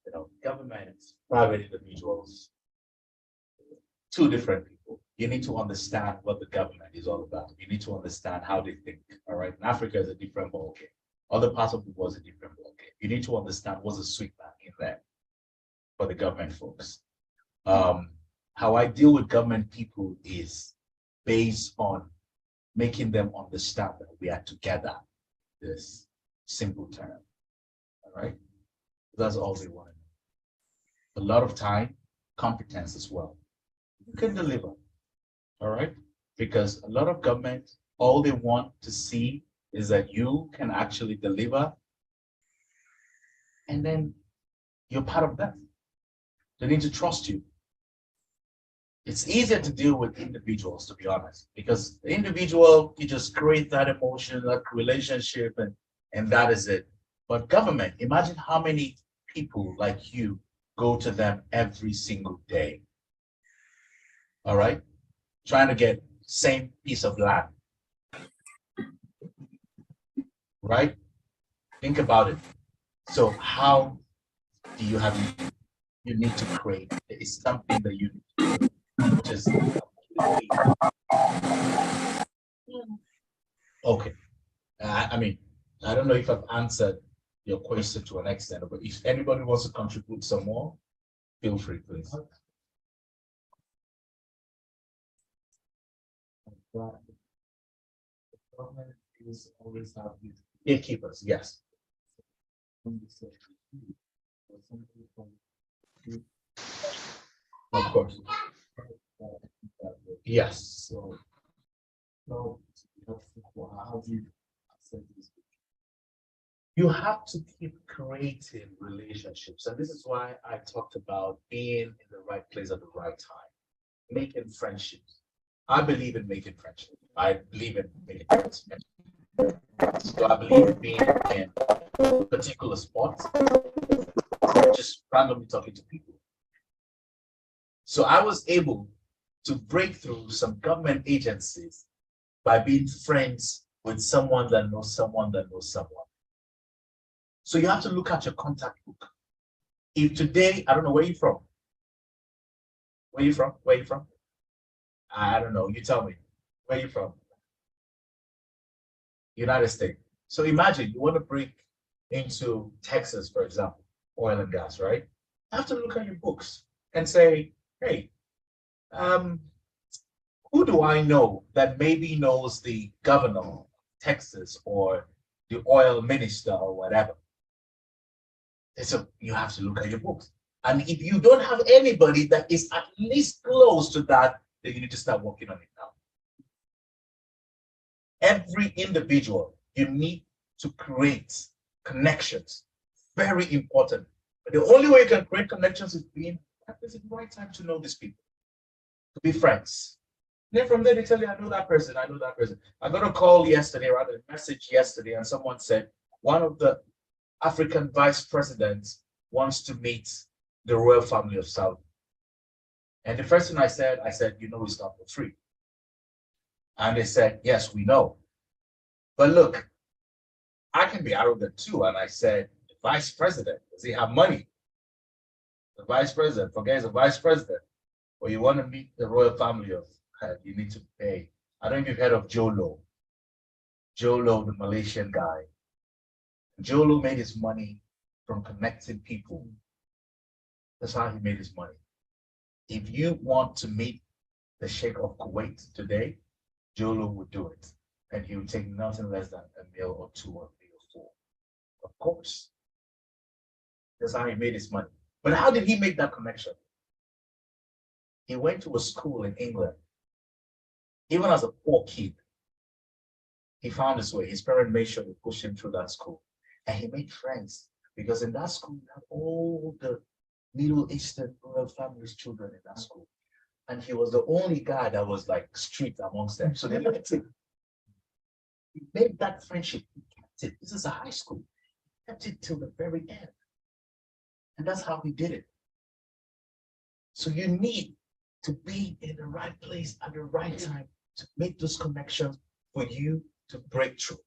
you know, governments, private individuals, two different people. You need to understand what the government is all about. You need to understand how they think. All right. In Africa is a different ballgame. Other parts of the world is a different ballgame. You need to understand what's the sweet back in there for the government folks. How I deal with government people is based on making them understand that we are together. This simple term. All right. That's all they want. A lot of time, competence as well. You can deliver. All right. Because a lot of government, all they want to see is that you can actually deliver. And then you're part of that. They need to trust you. It's easier to deal with individuals, to be honest, because the individual, you just create that emotion, that relationship, and that is it. But government, imagine how many people like you go to them every single day. All right? Trying to get same piece of land. Right? Think about it. So how do you have, you need to create, it's something that you need to just okay. I mean, I don't know if I've answered your question to an extent, but if anybody wants to contribute some more, feel free, please. Government is always have these Gatekeepers, yes. Of course. Yes. So how do you accept this? You have to keep creating relationships. And this is why I talked about being in the right place at the right time, making friendships. I believe in making friendships. I believe in making friends. So I believe in being in a particular spot, just randomly talking to people. So I was able to break through some government agencies by being friends with someone that knows someone that knows someone. So you have to look at your contact book. If today, I don't know where you're from. Where you from? Where you from? I don't know. You tell me. Where you from? United States. So imagine you want to break into Texas, for example, oil and gas, right? You have to look at your books and say, hey, who do I know that maybe knows the governor of Texas or the oil minister or whatever? And so you have to look at your books. And if you don't have anybody that is at least close to that, then you need to start working on it now. Every individual, you need to create connections. Very important. But the only way you can create connections is being at the right time to know these people, to be friends. Then from there, they tell you, I know that person, I know that person. I got a call yesterday, rather a message yesterday, and someone said, one of the African vice presidents wants to meet the royal family of Saudi. And the first thing I said, you know, it's not for free. And they said, yes, we know. But look, I can be arrogant too. And I said, the vice president, does he have money? The vice president, forget he's a vice president. Or you want to meet the royal family of, you need to pay. I don't know if you've heard of Jolo. Jolo, the Malaysian guy. Jolo made his money from connecting people. That's how he made his money. If you want to meet the Sheikh of Kuwait today, Jolo would do it. And he would take nothing less than a meal or two or three or four. Of course. That's how he made his money. But how did he make that connection? He went to a school in England. Even as a poor kid, he found his way. His parents made sure to push him through that school. And he made friends because in that school, you had all the Middle Eastern royal family's children in that school. And he was the only guy that was like street amongst them. So they liked him. He made that friendship. He kept it. This is a high school. He kept it till the very end. And that's how he did it. So you need to be in the right place at the right time to make those connections for you to break through.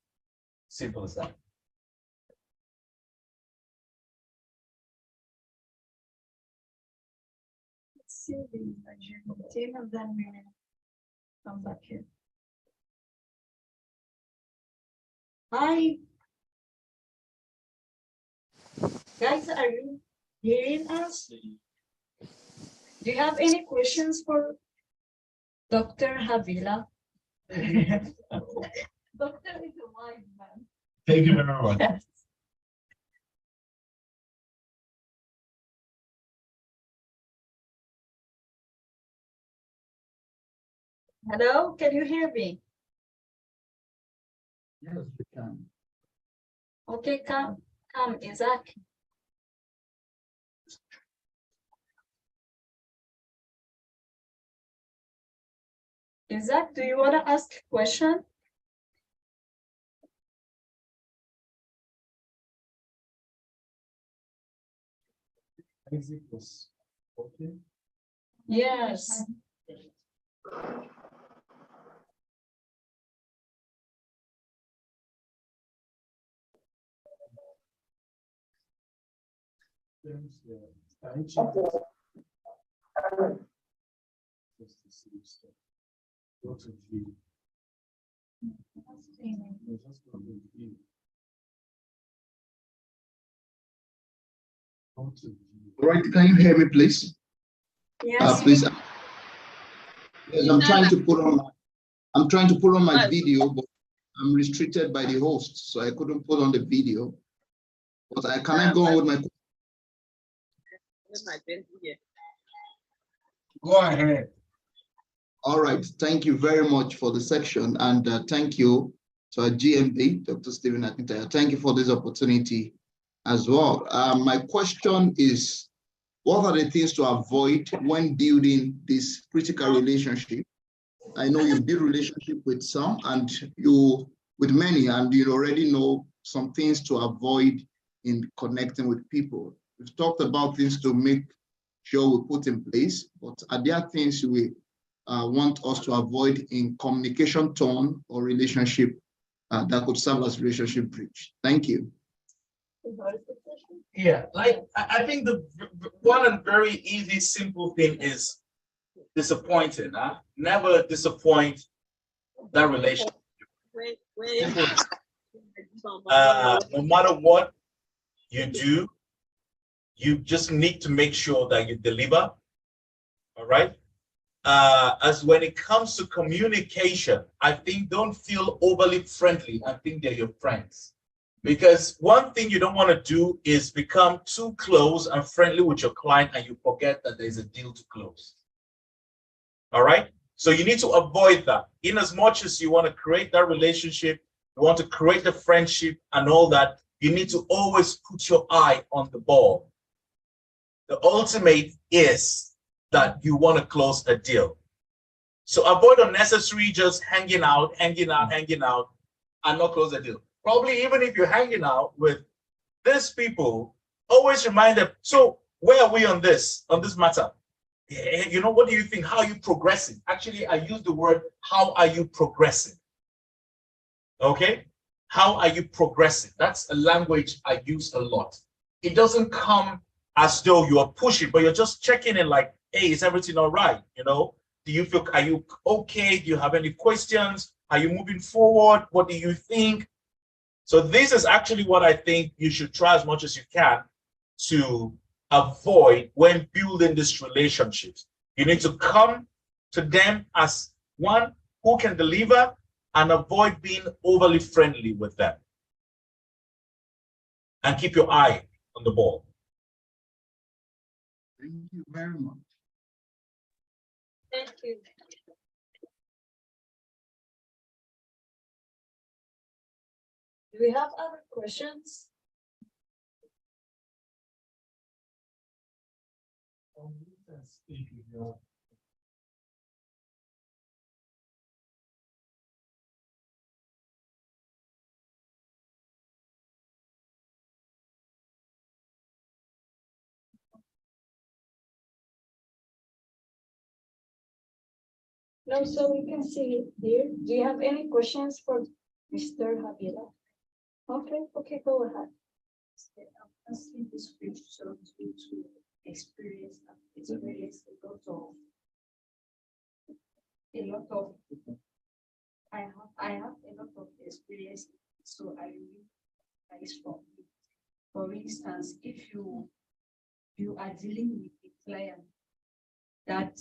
Simple as that. Let's see the agenda team and then we come back here. Hi. Guys, are you hearing us? Do you have any questions for Dr. Havila? Doctor is a wise man. Thank you very much. Yes. Hello, can you hear me? Yes, we can. Okay, come, Isaac. Isaac, do you want to ask a question? Isaac was okay. Yes. James, I checked it. Just to see stuff. Go to view. Just go to view. Go to view. All right, can you hear me, please? Yes. Please. Yes, I'm trying to put on my video, but I'm restricted by the host, so I couldn't put on the video. But I cannot go on with my. Go ahead. All right, thank you very much for the section, and thank you to our GMD, Dr. Stephen Akintaya. Thank you for this opportunity as well. My question is, what are the things to avoid when building this critical relationship? I know you build relationship with some and you with many, and you already know some things to avoid in connecting with people. We've talked about things to make sure we put in place, but are there things we want us to avoid in communication tone or relationship that could serve as relationship breach? Thank you. Yeah, like I think the one and very easy, simple thing is disappointing. Huh? Never disappoint that relationship. No matter what you do, you just need to make sure that you deliver. All right. As when it comes to communication, I think don't feel overly friendly. I think they're your friends. Because one thing you don't want to do is become too close and friendly with your client and you forget that there's a deal to close. All right. So you need to avoid that. In as much as you want to create that relationship, you want to create the friendship and all that, you need to always put your eye on the ball. The ultimate is that you want to close a deal. So avoid unnecessary just hanging out, and not close the deal. Probably even if you're hanging out with these people, always remind them, so where are we on this matter? You know, what do you think? How are you progressing? Actually, I use the word, how are you progressing? Okay? How are you progressing? That's a language I use a lot. It doesn't come as though you are pushing, but you're just checking in like, hey, is everything all right? You know, do you feel, are you okay? Do you have any questions? Are you moving forward? What do you think? So this is actually what I think you should try as much as you can to avoid when building these relationships. You need to come to them as one who can deliver and avoid being overly friendly with them. And keep your eye on the ball. Thank you very much. Thank you. Do we have other questions? No, so we can see it here. Do you have any questions for Mr. Habila? Okay, go ahead. I'm asking this question due to experience a lot of I have a lot of experience, so I really advise from you. For instance, if you are dealing with a client that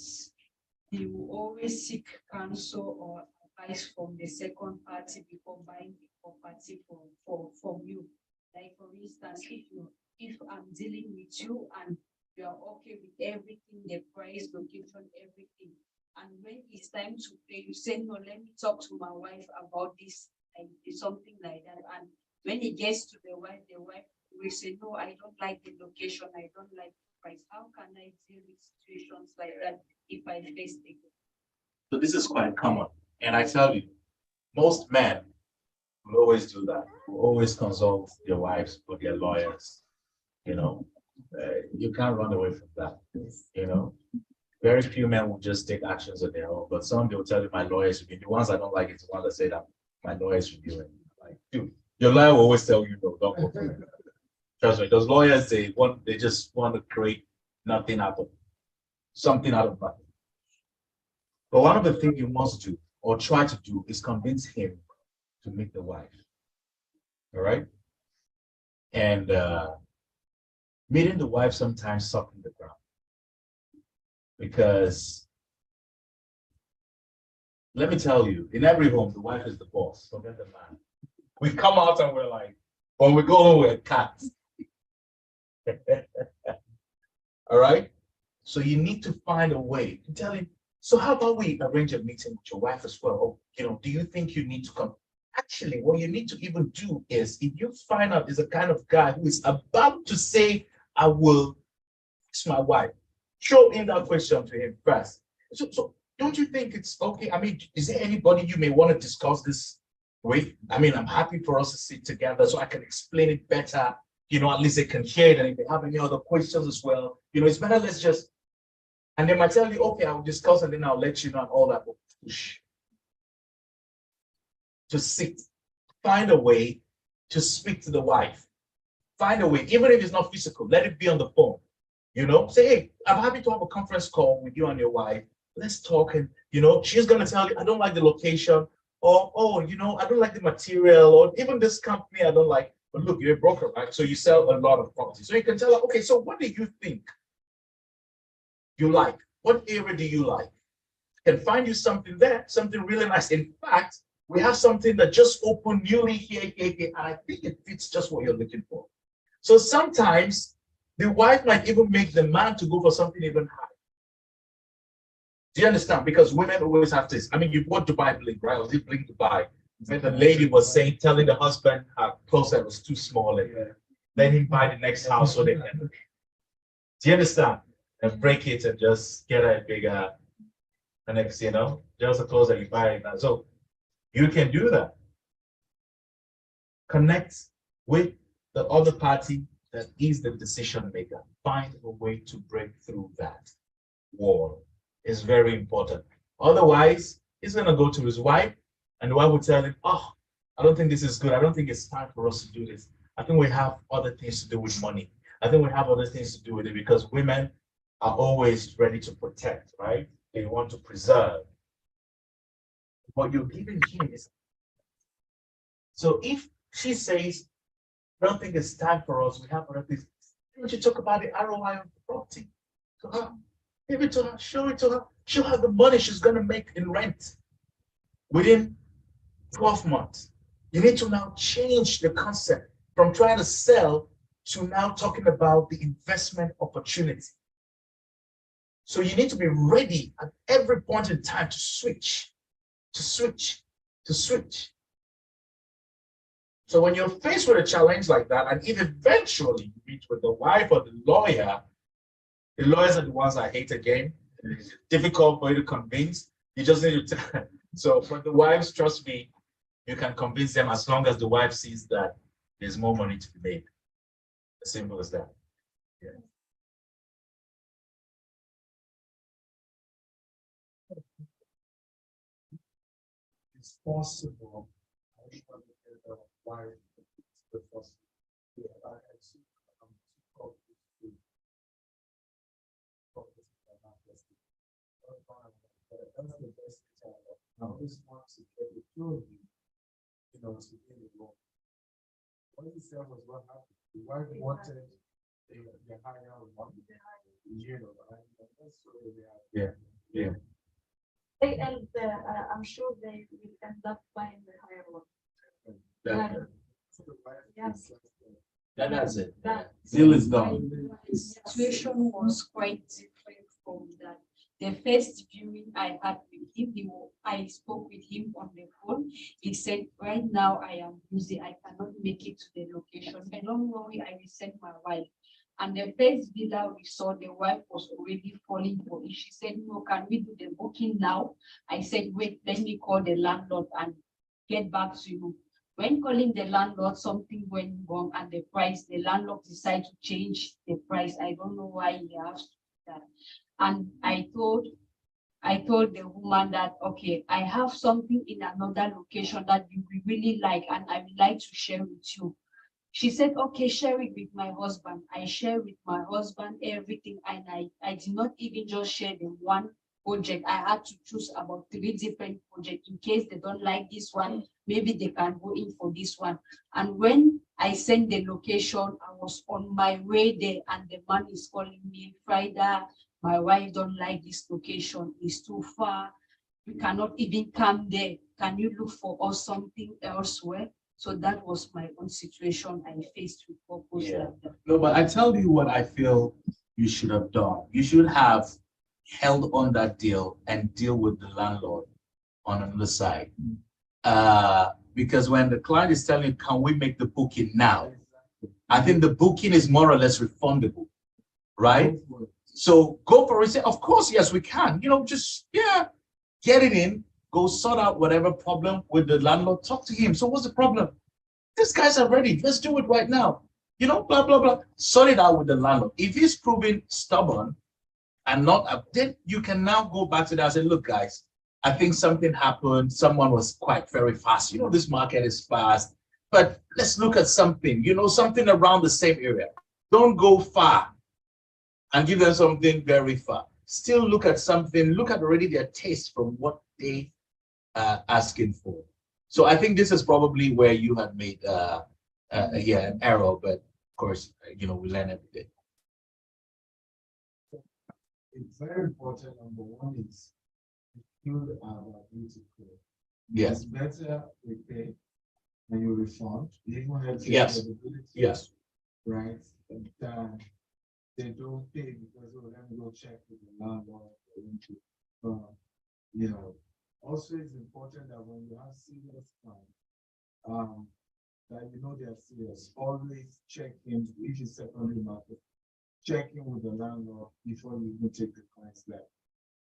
you always seek counsel or advice from the second party before buying the property from you. Like for instance, if I'm dealing with you and you are okay with everything, the price, location, everything, and when it's time to pay, you say, no, let me talk to my wife about this, and something like that. And when it gets to the wife will say, no, I don't like the location, I don't like the price. How can I deal with situations like that if I face it? So this is quite common. And I tell you, most men will always do that. Will always consult their wives or their lawyers. You know, you can't run away from that. You know, very few men will just take actions on their own, but some they'll tell you my lawyers review. The ones I don't like is the ones that say that my lawyers reviewing. Like, dude, your lawyer will always tell you no, don't go for it. Trust me, those lawyers they just want to create something out of nothing. But one of the things you must do or try to do is convince him to meet the wife. All right. And meeting the wife sometimes softens the ground. Because let me tell you, in every home, the wife is the boss. Forget the man. We come out and we're like, when we go home, we're cats. All right. So you need to find a way to tell him. So how about we arrange a meeting with your wife as well? Or, you know, do you think you need to come? Actually, what you need to even do is, if you find out is a kind of guy who is about to say, I will fix my wife, show him that question to him first. So don't you think it's okay? I mean, is there anybody you may want to discuss this with? I mean, I'm happy for us to sit together so I can explain it better. You know, at least they can share it. And if they have any other questions as well, you know, it's better let's just, and they might tell you, okay, I'll discuss and then I'll let you know and all that. But push. To sit, find a way to speak to the wife. Find a way, even if it's not physical, let it be on the phone. You know, say, hey, I'm happy to have a conference call with you and your wife. Let's talk. And, you know, she's going to tell you, I don't like the location, or, oh, you know, I don't like the material, or even this company, I don't like. But look, you're a broker, right? So you sell a lot of property. So you can tell her, okay, so what do you think you like? What area do you like? Can find you something there, something really nice. In fact, we have something that just opened newly here, and I think it fits just what you're looking for. So sometimes the wife might even make the man to go for something even higher. Do you understand? Because women always have this. I mean, you bought Dubai bling, right? Was it bling Dubai? When the lady was saying, telling the husband her closet was too small, and let him buy the next house so they can. Do you understand? And break it and just get a bigger, and next, you know, just a closet you buy it now. So you can do that. Connect with the other party that is the decision maker. Find a way to break through that wall. Is very important. Otherwise, he's going to go to his wife, and the wife will tell him, oh, I don't think this is good. I don't think it's time for us to do this. I think we have other things to do with money. I think we have other things to do with it, because women are always ready to protect, right? They want to preserve. What you're giving him is. So if she says, I don't think it's time for us, we have other things, why don't you talk about the ROI of the property to her? Give it to her, show it to her, show her the money she's going to make in rent within 12 months. You need to now change the concept from trying to sell to now talking about the investment opportunity. So you need to be ready at every point in time to switch, to switch, to switch. So when you're faced with a challenge like that, and if eventually you meet with the wife or the lawyers are the ones I hate again. It's difficult for you to convince. You just need to. So for the wives, trust me, you can convince them as long as the wife sees that there's more money to be made. As simple as that. Yeah. It's possible. I just want to get the why the first. Yeah, I see. That's the best example. Now, this wants to get the two of you know, to get it wrong. What he said was what happened. The wife wanted the higher one, you know, right? That's what they have. Yeah, yeah. And I'm sure they will end up buying the higher one. Yes. That's it. That Deal is done. the situation was quite different from that. The first viewing I had with him, I spoke with him on the phone. He said, right now I am busy. I cannot make it to the location. But don't worry, I will send my wife. And the first villa we saw, the wife was already falling for it. She said, no, can we do the booking now? I said, wait, let me call the landlord and get back to you. When calling the landlord, something went wrong and the landlord decided to change the price. I don't know why he asked that. And I told the woman that, okay, I have something in another location that you will really like, and I would like to share with you. She said, okay, share it with my husband. I share with my husband everything, and I did not even just share the one project. I had to choose about 3 different projects in case they don't like this one, maybe they can go in for this one. And when I sent the location, I was on my way there, and the man is calling me, Friday, my wife don't like this location, it's too far. We cannot even come there. Can you look for us something elsewhere? So that was my own situation I faced with purpose. Yeah. Like that. No, but I tell you what I feel you should have done. You should have held on that deal and deal with the landlord on another side. Because when the client is telling you, can we make the booking now? I think the booking is more or less refundable, right? So go for it. Say, of course, yes, we can. Just, yeah, get it in, go sort out whatever problem with the landlord, talk to him. So what's the problem? These guys are ready. Let's do it right now. Blah, blah, blah. Sort it out with the landlord. If he's proving stubborn and not, then you can now go back to that and say, look, guys, I think something happened. Someone was quite very fast. This market is fast, but let's look at something, something around the same area. Don't go far and give them something very far. Still look at something, look at already their taste from what they are asking for. So I think this is probably where you had made an error, but of course, we learn every day. It's very important. Number one is build our ability to pay. Yes. It's better we pay when you refund, even if Yes. credibility, Yes. right? And they don't pay because let me go check with the landlord. Also it's important that when you have serious clients, that they're serious. Always check in if it's secondary market. Check in with the landlord before you even take the clients there.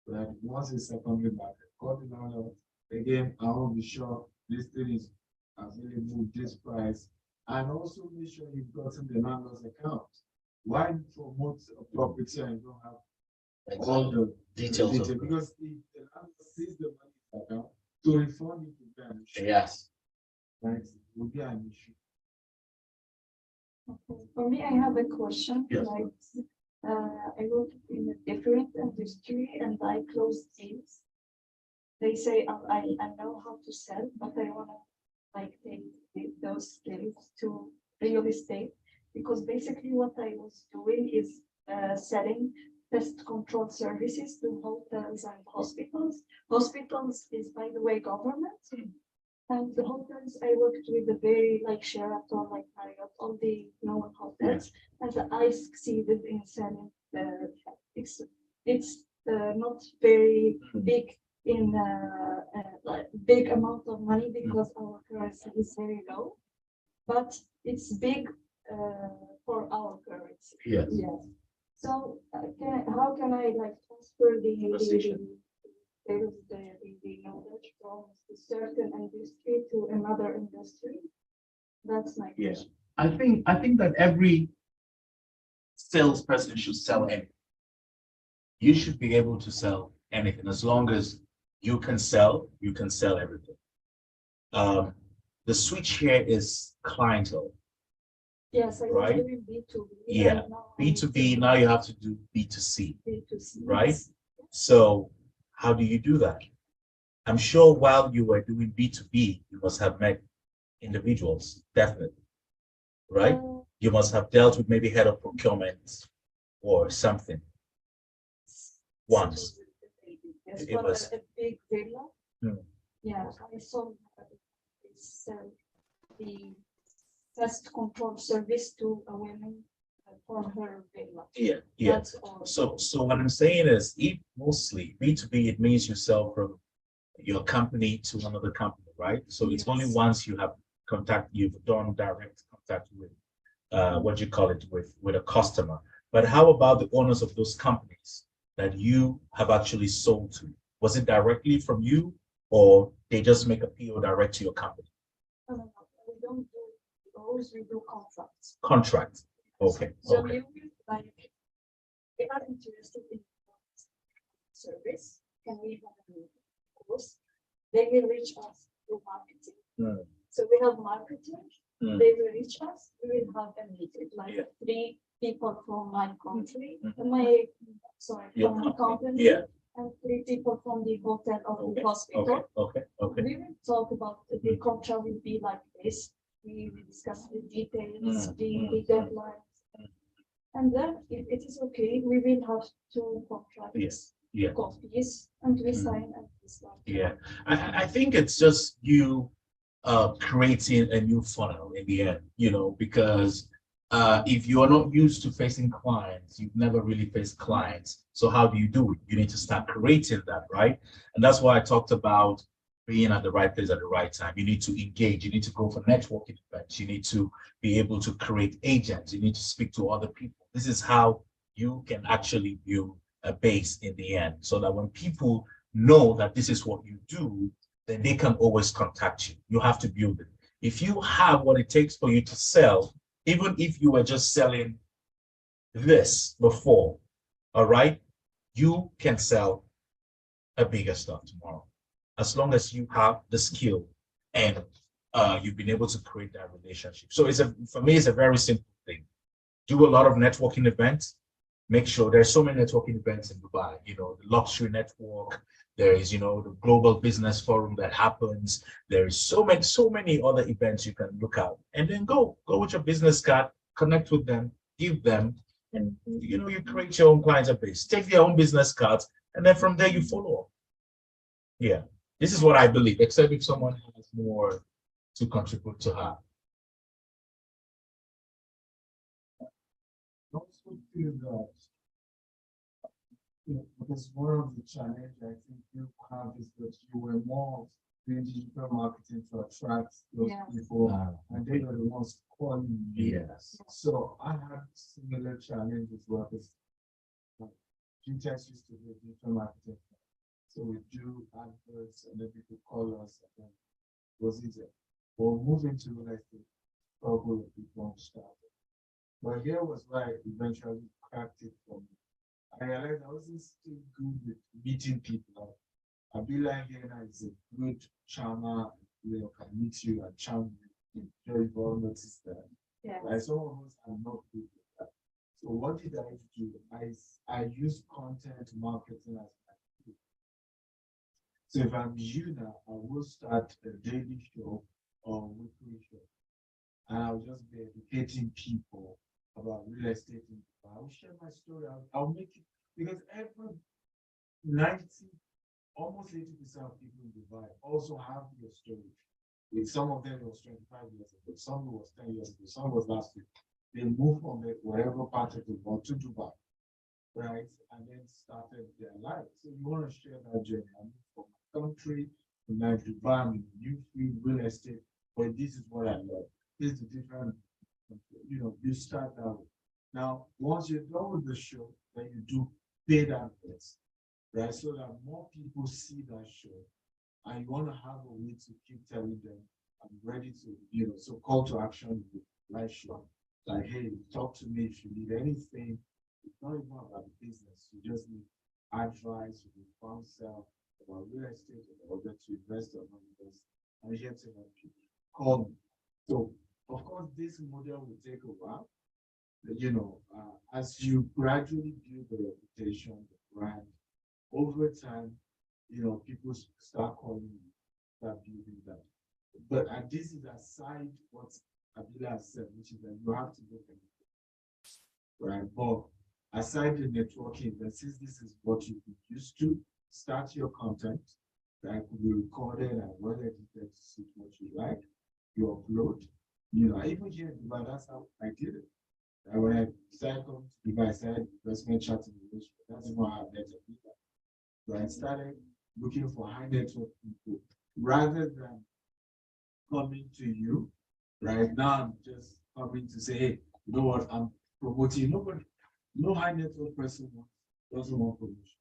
Right? Once it's secondary market, call the landlord. Again, I will be sure this thing is available this price. And also make sure you've gotten the landlord's account. Why promote a property and you don't have all the details? Because if the landlord sees the money account, to refund it to them. Yes. Right? Will be an issue. For me, I have a question. Yes. I work in a different industry and I close deals. They say I know how to sell, but I want to take those skills to real estate, because basically what I was doing is selling pest control services to hotels and hospitals. Hospitals is, by the way, government. And the hotels, I worked with a very Sheraton, Marriott, all the known hotels, and I succeeded in selling it's not very big in big amount of money because our currency is very low, but it's big for our currency. Yes. Yes. So how can I transfer the knowledge from a certain industry to another industry? That's my question. I think that every salesperson should sell anything. You should be able to sell anything as long as you can sell everything. The switch here is clientele. Yes, I was Right? doing B2B. Yeah, and now B2B, now you have to do B2C, B2C. right? So how do you do that? I'm sure while you were doing B2B, you must have met individuals, definitely, right? You must have dealt with maybe head of procurement or something once. Yes, It but was- a big villa. Hmm. Yeah, I saw the pest control service to a woman for her villa. Yeah. That's all. So what I'm saying is, if mostly B2B, it means you sell from your company to another company, right? So it's only Yes. once you've done direct contact with with a customer. But how about the owners of those companies that you have actually sold to? Was it directly from you, or they just make a PO direct to your company? No, we don't do those, we do contracts. Contract. Okay. So Okay. you will we are interested in service, can we have a course? They will reach us through marketing. Mm. So we have marketing, Mm. they will reach us, we will have a meeting, Yeah. 3 people from my country, Mhm. from my company. Yeah. And 3 people from the hotel or the hospital. Okay. We will talk about the contract will be like this. We will discuss the details, the deadlines. And then if it is okay, we will have 2 contracts. Yes. Yeah. Copies and we sign and we start. Yeah. I think it's just you creating a new funnel in the end, because if you are not used to facing clients, you've never really faced clients. So how do you do it? You need to start creating that, right? And that's why I talked about being at the right place at the right time. You need to engage. You need to go for networking events. You need to be able to create agents. You need to speak to other people. This is how you can actually build a base in the end, so that when people know that this is what you do, then they can always contact you. You have to build it. If you have what it takes for you to sell, even if you were just selling this before, all right, you can sell a bigger stuff tomorrow, as long as you have the skill and you've been able to create that relationship. So for me, it's a very simple thing. Do a lot of networking events. Make sure there's so many networking events in Dubai, you know, the luxury network, there is, you know, the global business forum that happens. There is so many other events you can look at, and then go with your business card, connect with them, give them, and you know, you create your own client base, take their own business cards, and then from there you follow up. Yeah, this is what I believe, except if someone has more to contribute to her. I also feel that, you know, because one of the challenge I think you have is that you were more doing digital marketing to attract those Yeah. people, and they were the ones calling you. Yes. So I had similar challenge as well, because Gtext used to do digital marketing. So we do adverts and then people call us, and then it was easier. We'll move into real estate, probably people started. But here was where I eventually cracked it for me. I realized I wasn't still good with meeting people. Abila here is a good charmer, you know, can meet you and charm you. You've all noticed that. Yeah. Like some of us are not good with that. So what did I do? I use content marketing as my tool. So if I'm you now, I will start a daily show or weekly show. And I'll just be educating people about real estate. I'll share my story. I'll make it, because every 90, almost 80% of people in Dubai also have your story. With some of them was 25 years ago, some was 10 years ago, some was last week. They moved from wherever part of the world to Dubai, right? And then started their life. So you want to share that journey. I moved from my country to my Dubai, I'm in new field, real estate, but this is what I love. This is the different, you know, you start out. Now, once you're done with the show, then you do paid adverts, right? So that more people see that show, and you want to have a way to keep telling them, I'm ready to, you know, so call to action with live show. Like, hey, talk to me if you need anything. It's not even about the business. You just need advice, you need counsel about real estate, or whether to invest or not invest. I'm here to help you. Call me. So, of course, this model will take a while. You know, as you gradually build the reputation, the brand, over time, you know, people start calling you, start building that. But this is aside what Abila has said, which is that you have to look at it. Right? But aside the networking, that since this is what you've been used to, start your content that could be recorded and well edited to suit what you like. You upload. You know, even here in Dubai, that's how I did it. And when I started coming to Dubai, I started investment chatting. That's why I met people. So I started looking for high network people rather than coming to you. Right now, I'm just coming to say, hey, you know what, I'm promoting. Nobody, no high network person doesn't want promotion,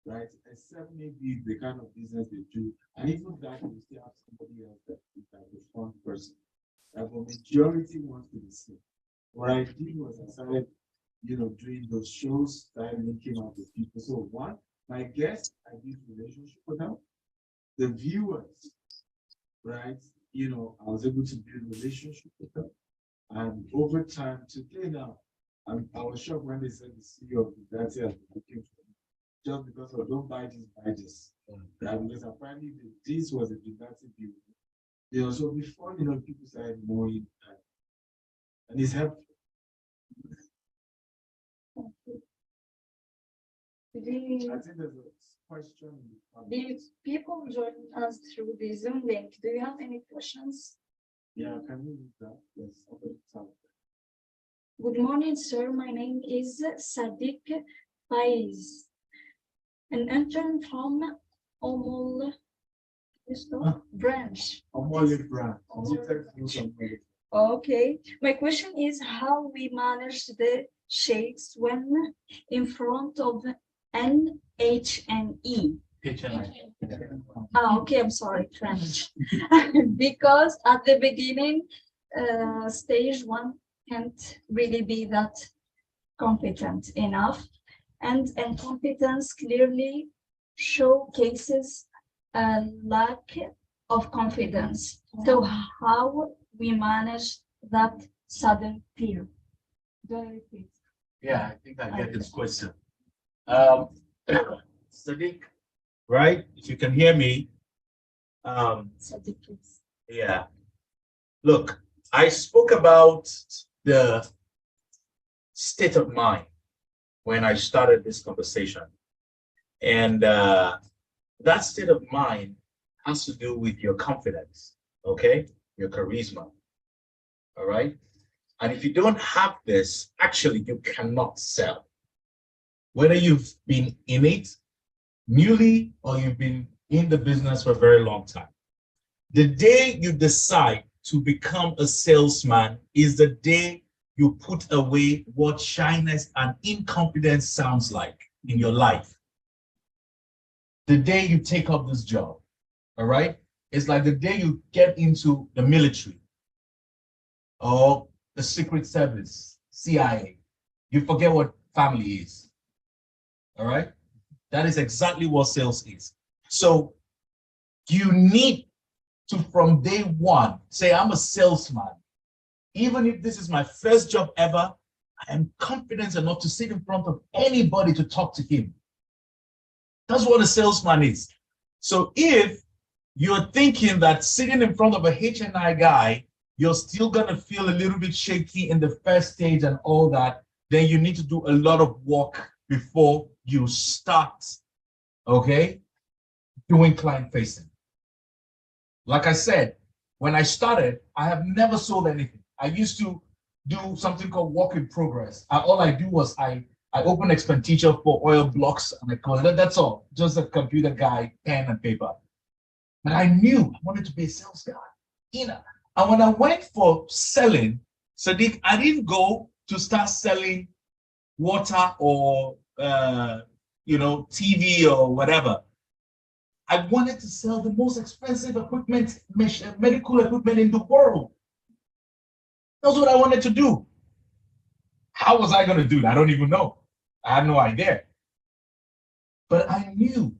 right? Except maybe the kind of business they do, and even that you still have somebody else that is like a front person. But majority wants to be seen. What I did was I started, you know, doing those shows, started linking up with people. So one, my guests, I built relationship with them. The viewers, right? You know, I was able to build relationship with them. And over time, today now, I was shocked when they said the CEO of the Gtext has been looking for me. Just because of don't buy this. Right? Because apparently this was a Gtext view. You know, so before, you know, people started knowing that. And it's helpful. I think there's a question. The people joining us through the Zoom link, do you have any questions? Yeah, can you read that? Yes. Good morning, sir. My name is Sadiq Faiz, an intern from Omul It's not branch. Omole brand. Gtext use Omole. Okay, my question is how we manage the shakes when in front of N, H, and E. Okay, I'm sorry, French. Because at the beginning, stage one can't really be that competent enough. And incompetence clearly showcases a lack of confidence. So how we manage that sudden fear? Do I repeat? Yeah, I think I get this question. Sadiq, right? If you can hear me. Sadiq, please. Yeah. Look, I spoke about the state of mind when I started this conversation. And that state of mind has to do with your confidence, okay? Your charisma, all right? And if you don't have this, actually, you cannot sell. Whether you've been in it newly or you've been in the business for a very long time. The day you decide to become a salesman is the day you put away what shyness and incompetence sounds like in your life. The day you take up this job, all right? It's like the day you get into the military or the Secret Service, CIA. You forget what family is, all right? That is exactly what sales is. So you need to, from day one, say, I'm a salesman. Even if this is my first job ever, I am confident enough to sit in front of anybody to talk to him. That's what a salesman is. So if you're thinking that sitting in front of a HNI guy, you're still gonna feel a little bit shaky in the first stage and all that, then you need to do a lot of work before you start, okay, doing client facing. Like I said, when I started, I have never sold anything. I used to do something called work in progress. All I do was I open expenditure for oil blocks and I call it, that's all, just a computer guy, pen and paper. But I knew I wanted to be a sales guy, you know. And when I went for selling, Sadiq, I didn't go to start selling water or TV or whatever. I wanted to sell the most expensive equipment, medical equipment in the world. That's what I wanted to do. How was I going to do that? I don't even know. I had no idea. But I knew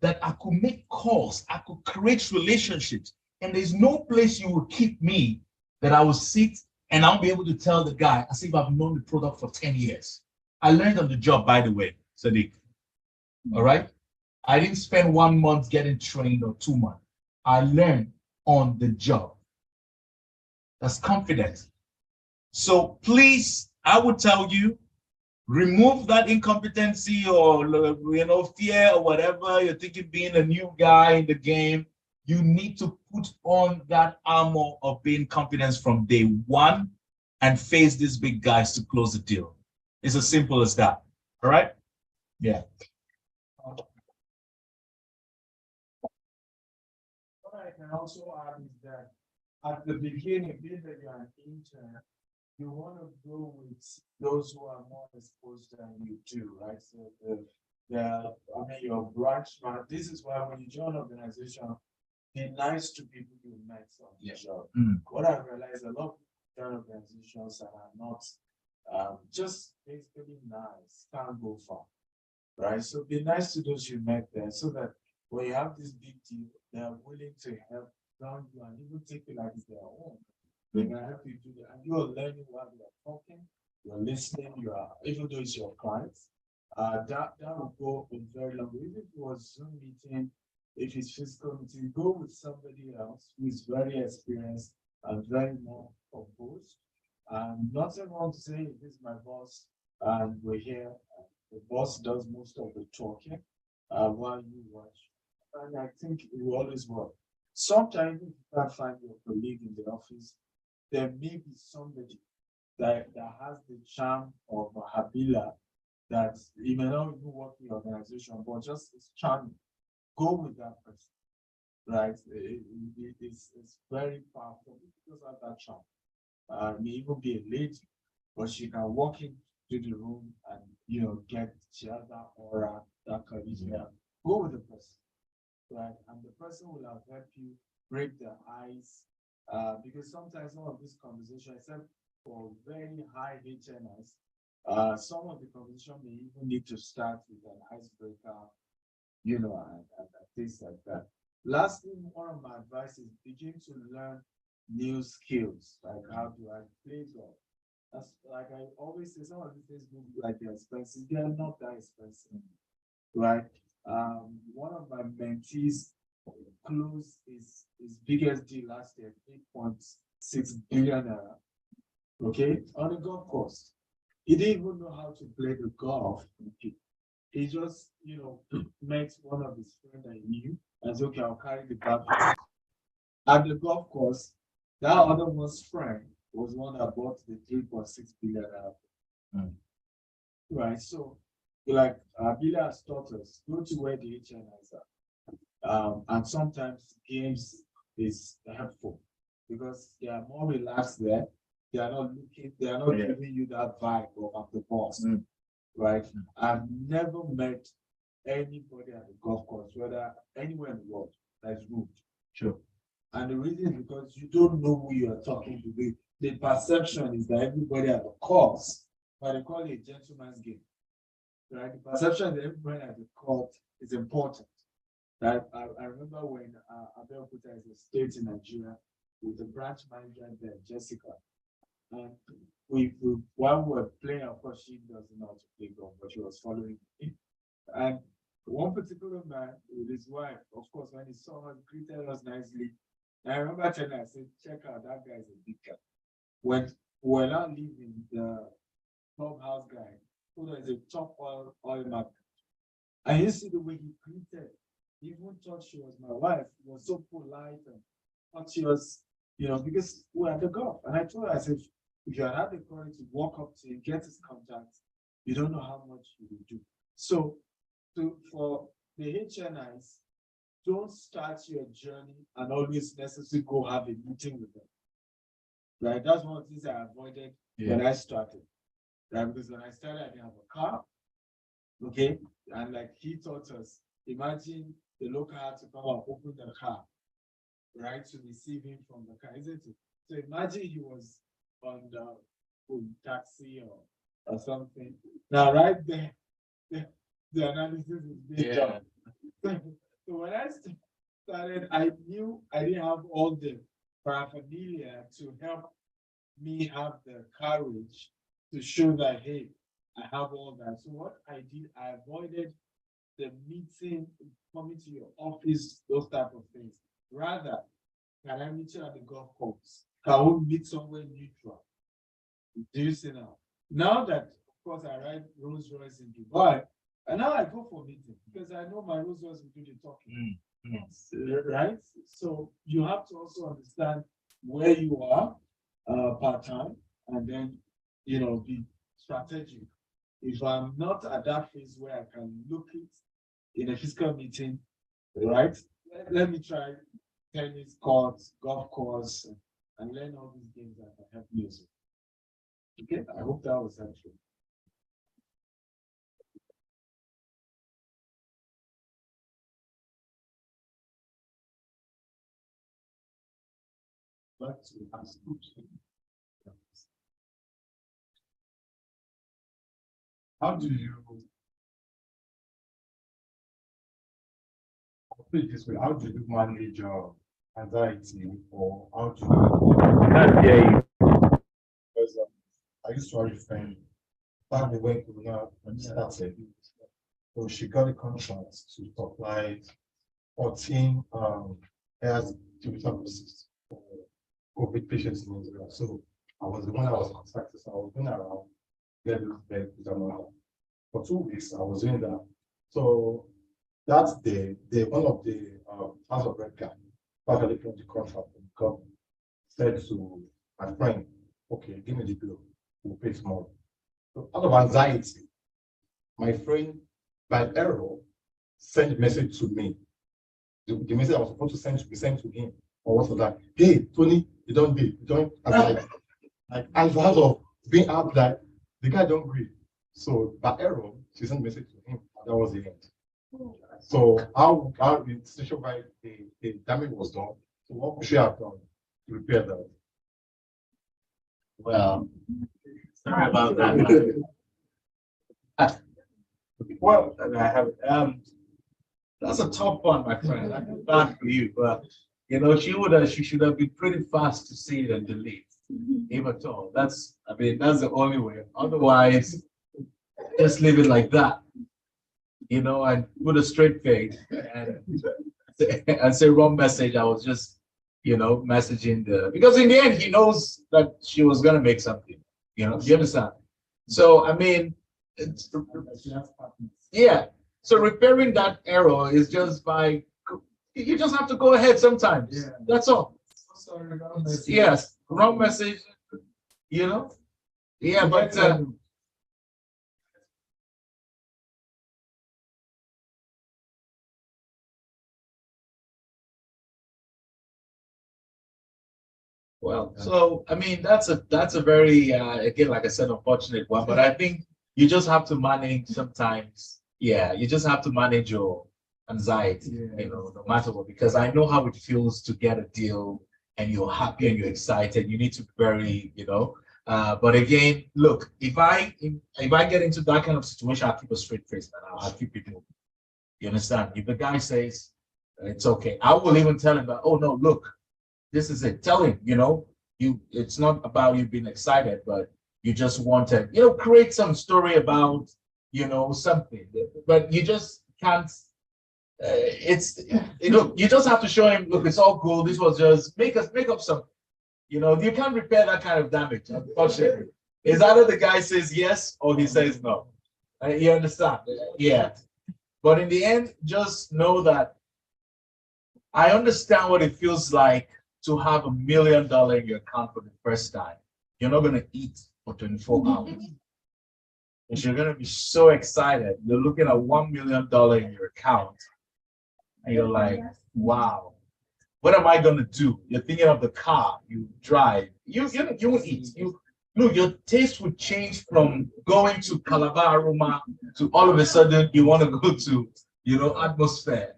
that I could make calls, I could create relationships, and there's no place you will keep me that I will sit and I'll be able to tell the guy as if I've known the product for 10 years. I learned on the job, by the way, Sadiq. All right? I didn't spend 1 month getting trained or 2 months. I learned on the job. That's confidence. So please, I would tell you, remove that incompetency or fear or whatever you're thinking being a new guy in the game. You need to put on that armor of being confident from day one and face these big guys to close the deal. It's as simple as that. All right? Yeah. What I can also add is that at the beginning, being that you're an intern, you want to go with those who are more exposed than you do, right? So your branch man. This is why when you join an organization, be nice to people you met on the job. What I realized, a lot of join organizations and are not just basically nice, can't go far, right? So be nice to those you met there, so that when you have this big deal, they are willing to help ground you and even take it like it's their own. They can help you do that, and you are learning while you are talking, you're listening, you are, even though it's your clients, that will go a very long way. Even if it was Zoom meeting, if it's physical meeting, go with somebody else who is very experienced and very more composed. Nothing wrong to say, this is my boss, and we're here. The boss does most of the talking while you watch. And I think it will always work. Sometimes if you can't find your colleague in the office, there may be somebody that has the charm of Habila that you may not even work in your organization, but just is charming. Go with that person. right? It's very powerful because of that charm. May even be a lady, but she can walk into the room and get she has that aura, that charisma. Go with the person, right? And the person will have helped you break the ice. Because sometimes some of this conversation, except for very high HNS, some of the conversation may even need to start with an icebreaker, and things like that. Lastly, one of my advice is begin to learn new skills, like how do I play golf? That's like I always say, some of these things look like they're expensive. They are not that expensive, right? One of my mentees closed his biggest deal last year, 8.6 billion naira. Okay, on a golf course. He didn't even know how to play the golf. He just, met one of his friends that he knew and said, okay, I'll carry the bag. At the golf course, that other one's friend was one that bought the 3.6 billion. Right. So, like Abila has taught us, go to where the HNIs are. And sometimes games is helpful because they are more relaxed there. They are not giving you that vibe of the boss. Right. I've never met anybody at the golf course, whether anywhere in the world, that's rude. Sure. And the reason is because you don't know who you are talking to. The perception is that everybody at the course, but they call it a gentleman's game. Right? The perception that everybody at the court is important. Right? I remember when Abeokuta is a state in Nigeria with the branch manager there, Jessica. And while we were playing, of course, she doesn't know how to play golf, but she was following me. And one particular man with his wife, of course, when he saw her, greeted us nicely. And I remember telling her, I said, check out, that guy is a big guy. When we're not leaving, the clubhouse guy, who is a top oil market, and you see the way he greeted, he even thought she was my wife. He was so polite and thought she was, because we're at the golf. And I told her, I said, if you had the courage to walk up to him, get his contact, you don't know how much you will do. So, for the HNIs, don't start your journey and always necessarily go have a meeting with them. Right? That's one of the things I avoided when I started. Right? Because when I started, I didn't have a car. Okay. And like he taught us, imagine the local had to come and open the car, right, to receive him from the car, isn't it? So imagine he was on the taxi or something. Now, right there, the analysis is being done. So when I started, I knew I didn't have all the paraphernalia to help me have the courage to show that, hey, I have all that. So what I did, I avoided the meeting, coming to your office, those type of things. Rather, can I meet you at the golf course? Can we meet somewhere neutral? Do you see now? Now that, of course, I ride Rolls Royce in Dubai, and now I go for meeting because I know my Rolls Royce will do the talking. Right? So you have to also understand where you are part-time and then, be strategic. If I'm not at that phase where I can look it in a physical meeting, right? Let me try tennis courts, golf course, and learn all these games that can help music. Okay, I hope that was helpful. Back to ask. How do you put it this way? How do you manage anxiety, or how do you? Because I used to have a friend back when Corona started. So she got a contract to supply 14 airs to be services for COVID patients in Israel. So I was the one that was contacted. So I was going around, get those beds for 2 weeks. I was doing that. So that's one of the House of Red guy, back at the contract, said to my friend, okay, give me the bill, we'll pay tomorrow. So out of anxiety, my friend, by error, sent a message to me the message I was supposed to send should be sent to him. Or what was that? Hey, Tony, you don't be, you don't, like as of being out that the guy don't agree. So by error, she sent a message to him. That was the end. So how the situation by the damage was done. So what we should have done to repair that? Well, sorry about that. Well, I have that's a tough one, my friend. I feel bad for you, but you know, she should have been pretty fast to see it and delete, if at all. That's that's the only way. Otherwise, just leave it like that, you know, and put a straight face and say wrong message. I was just, you know, messaging because in the end he knows that she was gonna make something, you know, you understand? So I mean, yeah. So repairing that error is just by you just have to go ahead sometimes. Yeah. That's all. Sorry, Yes, wrong message, you know. Yeah, but well, so I mean that's a very again, like I said, unfortunate one. But I think you just have to manage sometimes. Yeah, you just have to manage your anxiety, you know, no matter what, because I know how it feels to get a deal and you're happy and you're excited. You need to be very, you know. But again, look, if I get into that kind of situation, I'll keep a straight face, man. I'll keep it moving. You understand? If the guy says it's okay, I will even tell him that, oh no, look, this is it. Tell him, you know, it's not about you being excited, but you just want to, you know, create some story about, you know, something. But you just can't. Look, you just have to show him. Look, it's all cool. This was just make up something. You know, you can't repair that kind of damage. Unfortunately, it's either the guy says yes or he says no. You understand? Yeah. But in the end, just know that I understand what it feels like to have $1 million in your account for the first time. You're not going to eat for 24 hours. And you're going to be so excited. You're looking at $1 million in your account. And you're like, wow, what am I going to do? You're thinking of the car you drive. You won't eat. Look, your taste would change from going to Calabar, Roma, to all of a sudden you want to go to, you know, atmosphere,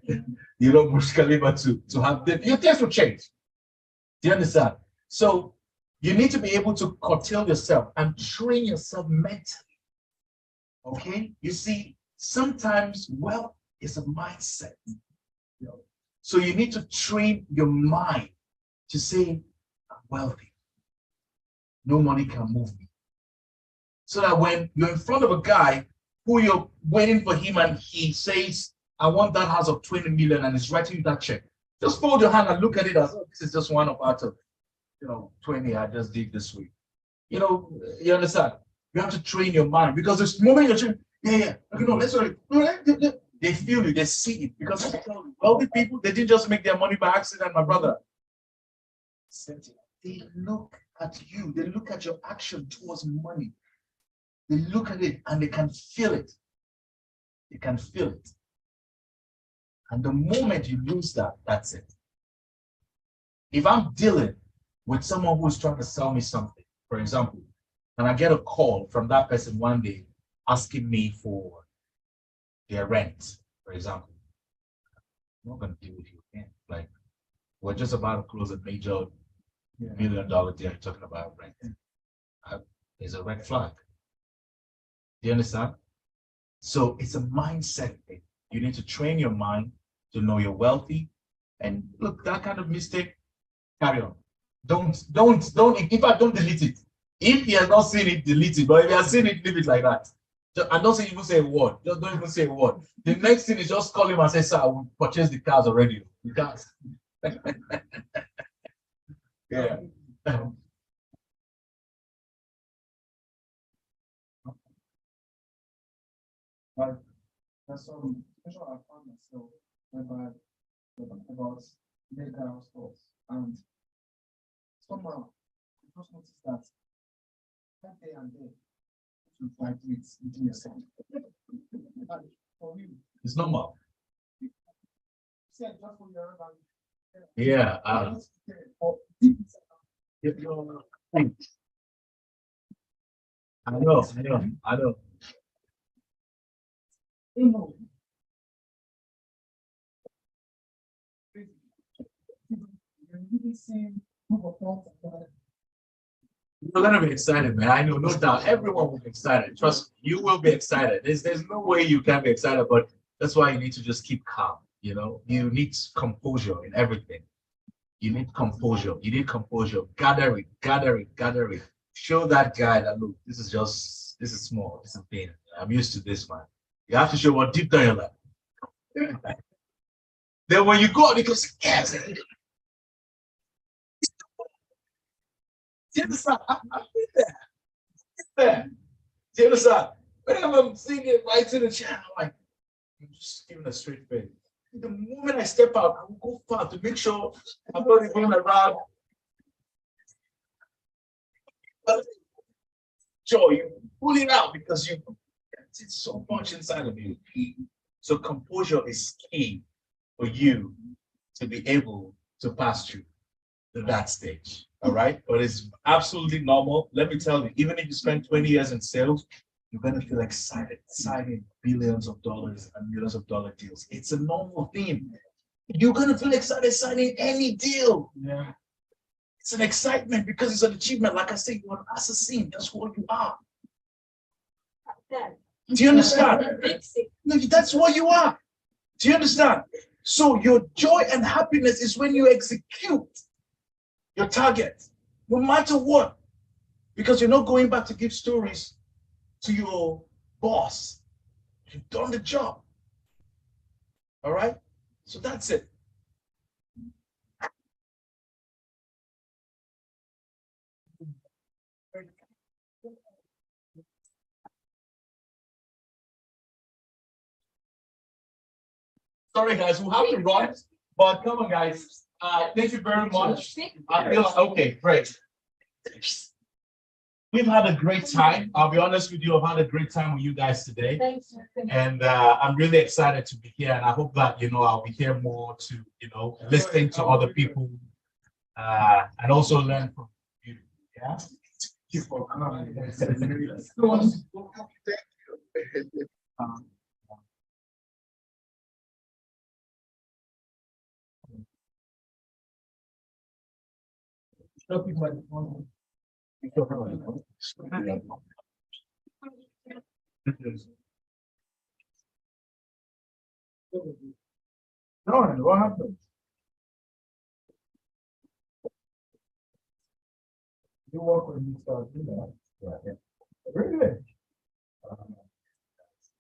you know, Burj Khalifa to have your taste will change. Do you understand? So you need to be able to curtail yourself and train yourself mentally. Okay? You see, sometimes wealth is a mindset. You know? So you need to train your mind to say, I'm wealthy. No money can move me. So that when you're in front of a guy who you're waiting for him and he says, I want that house of 20 million and is writing you that check, just fold your hand and look at it as, oh, this is just one of out of, you know, 20 I just did this week. You know, you understand? You have to train your mind because this moment you're training, okay, no, let's sorry. They feel you, they see it because wealthy people, they didn't just make their money by accident, my brother. They look at you, they look at your action towards money. They look at it and they can feel it. They can feel it. And the moment you lose that, that's it. If I'm dealing with someone who's trying to sell me something, for example, and I get a call from that person one day asking me for their rent, for example, I'm not going to deal with you again. Like, we're just about to close a major $1 million deal talking about rent. There's a red flag. Do you understand? So it's a mindset thing. You need to train your mind to know you're wealthy. And look, that kind of mistake, carry on. Don't, in fact, don't delete it. If he has not seen it, delete it. But if he has seen it, leave it like that. And don't even say a word. Just don't even say a word. The next thing is just call him and say, sir, I will purchase the cars already. The cars. Yeah. Like, there's some special I found myself whereby about medical households and somehow I just noticed that that day and day to vibrate within yourself. And for you, It's normal. Yeah. Thanks. I know. You're gonna be excited, man. I know, no doubt. Everyone will be excited. Trust me, you will be excited. There's no way you can be excited, but that's why you need to just keep calm. You know, you need composure in everything. You need composure. You need composure. Gather it. Show that guy that look, this is small. This is pain. I'm used to this, man. You have to show what deep down you're like. Then when you go, he goes, yes. Do you understand? I've been there. Do you understand? Whenever I'm seeing it right to the channel, I'm like, I'm just giving a straight face. The moment I step out, I will go far to make sure I'm not going around. Joy, you pull it out because you it's so much inside of you. So composure is key for you to be able to pass through to that stage. All right. But it's absolutely normal. Let me tell you, even if you spend 20 years in sales, you're going to feel excited, signing billions of dollars and millions of dollar deals. It's a normal thing. You're going to feel excited signing any deal. Yeah. It's an excitement because it's an achievement. Like I said, you're an assassin. That's what you are. Do you understand? No, that's what you are. Do you understand? So your joy and happiness is when you execute your target, no matter what, because you're not going back to give stories to your boss. You've done the job. All right? So that's it. Sorry, guys, we'll have to run, but come on, guys. Thank you very much. I feel okay, great. We've had a great time. I'll be honest with you, I've had a great time with you guys today. Thanks. And I'm really excited to be here. And I hope that, I'll be here more to, listen to other people and also learn from you. Yeah. Thank you for coming. No, what happened? You work when you start doing that. Yeah. Really?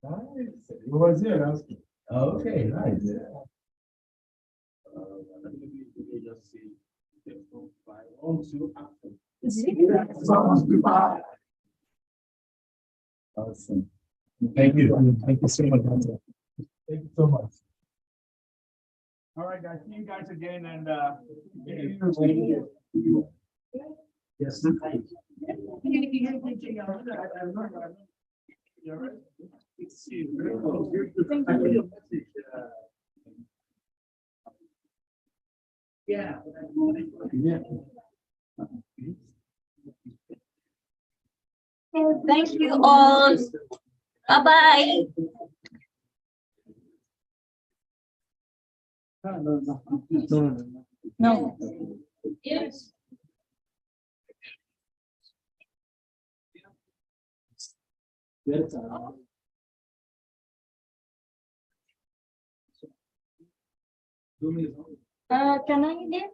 Nice. You was here last week. Okay, nice. Yeah. Just see 1, 2, action. Awesome. Thank you. Thank you so much. Thank you so much. All right, guys. See you guys again, and yes. Yeah. Thank you all. Bye-bye. No. Yes. Can I get?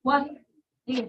What? Yeah.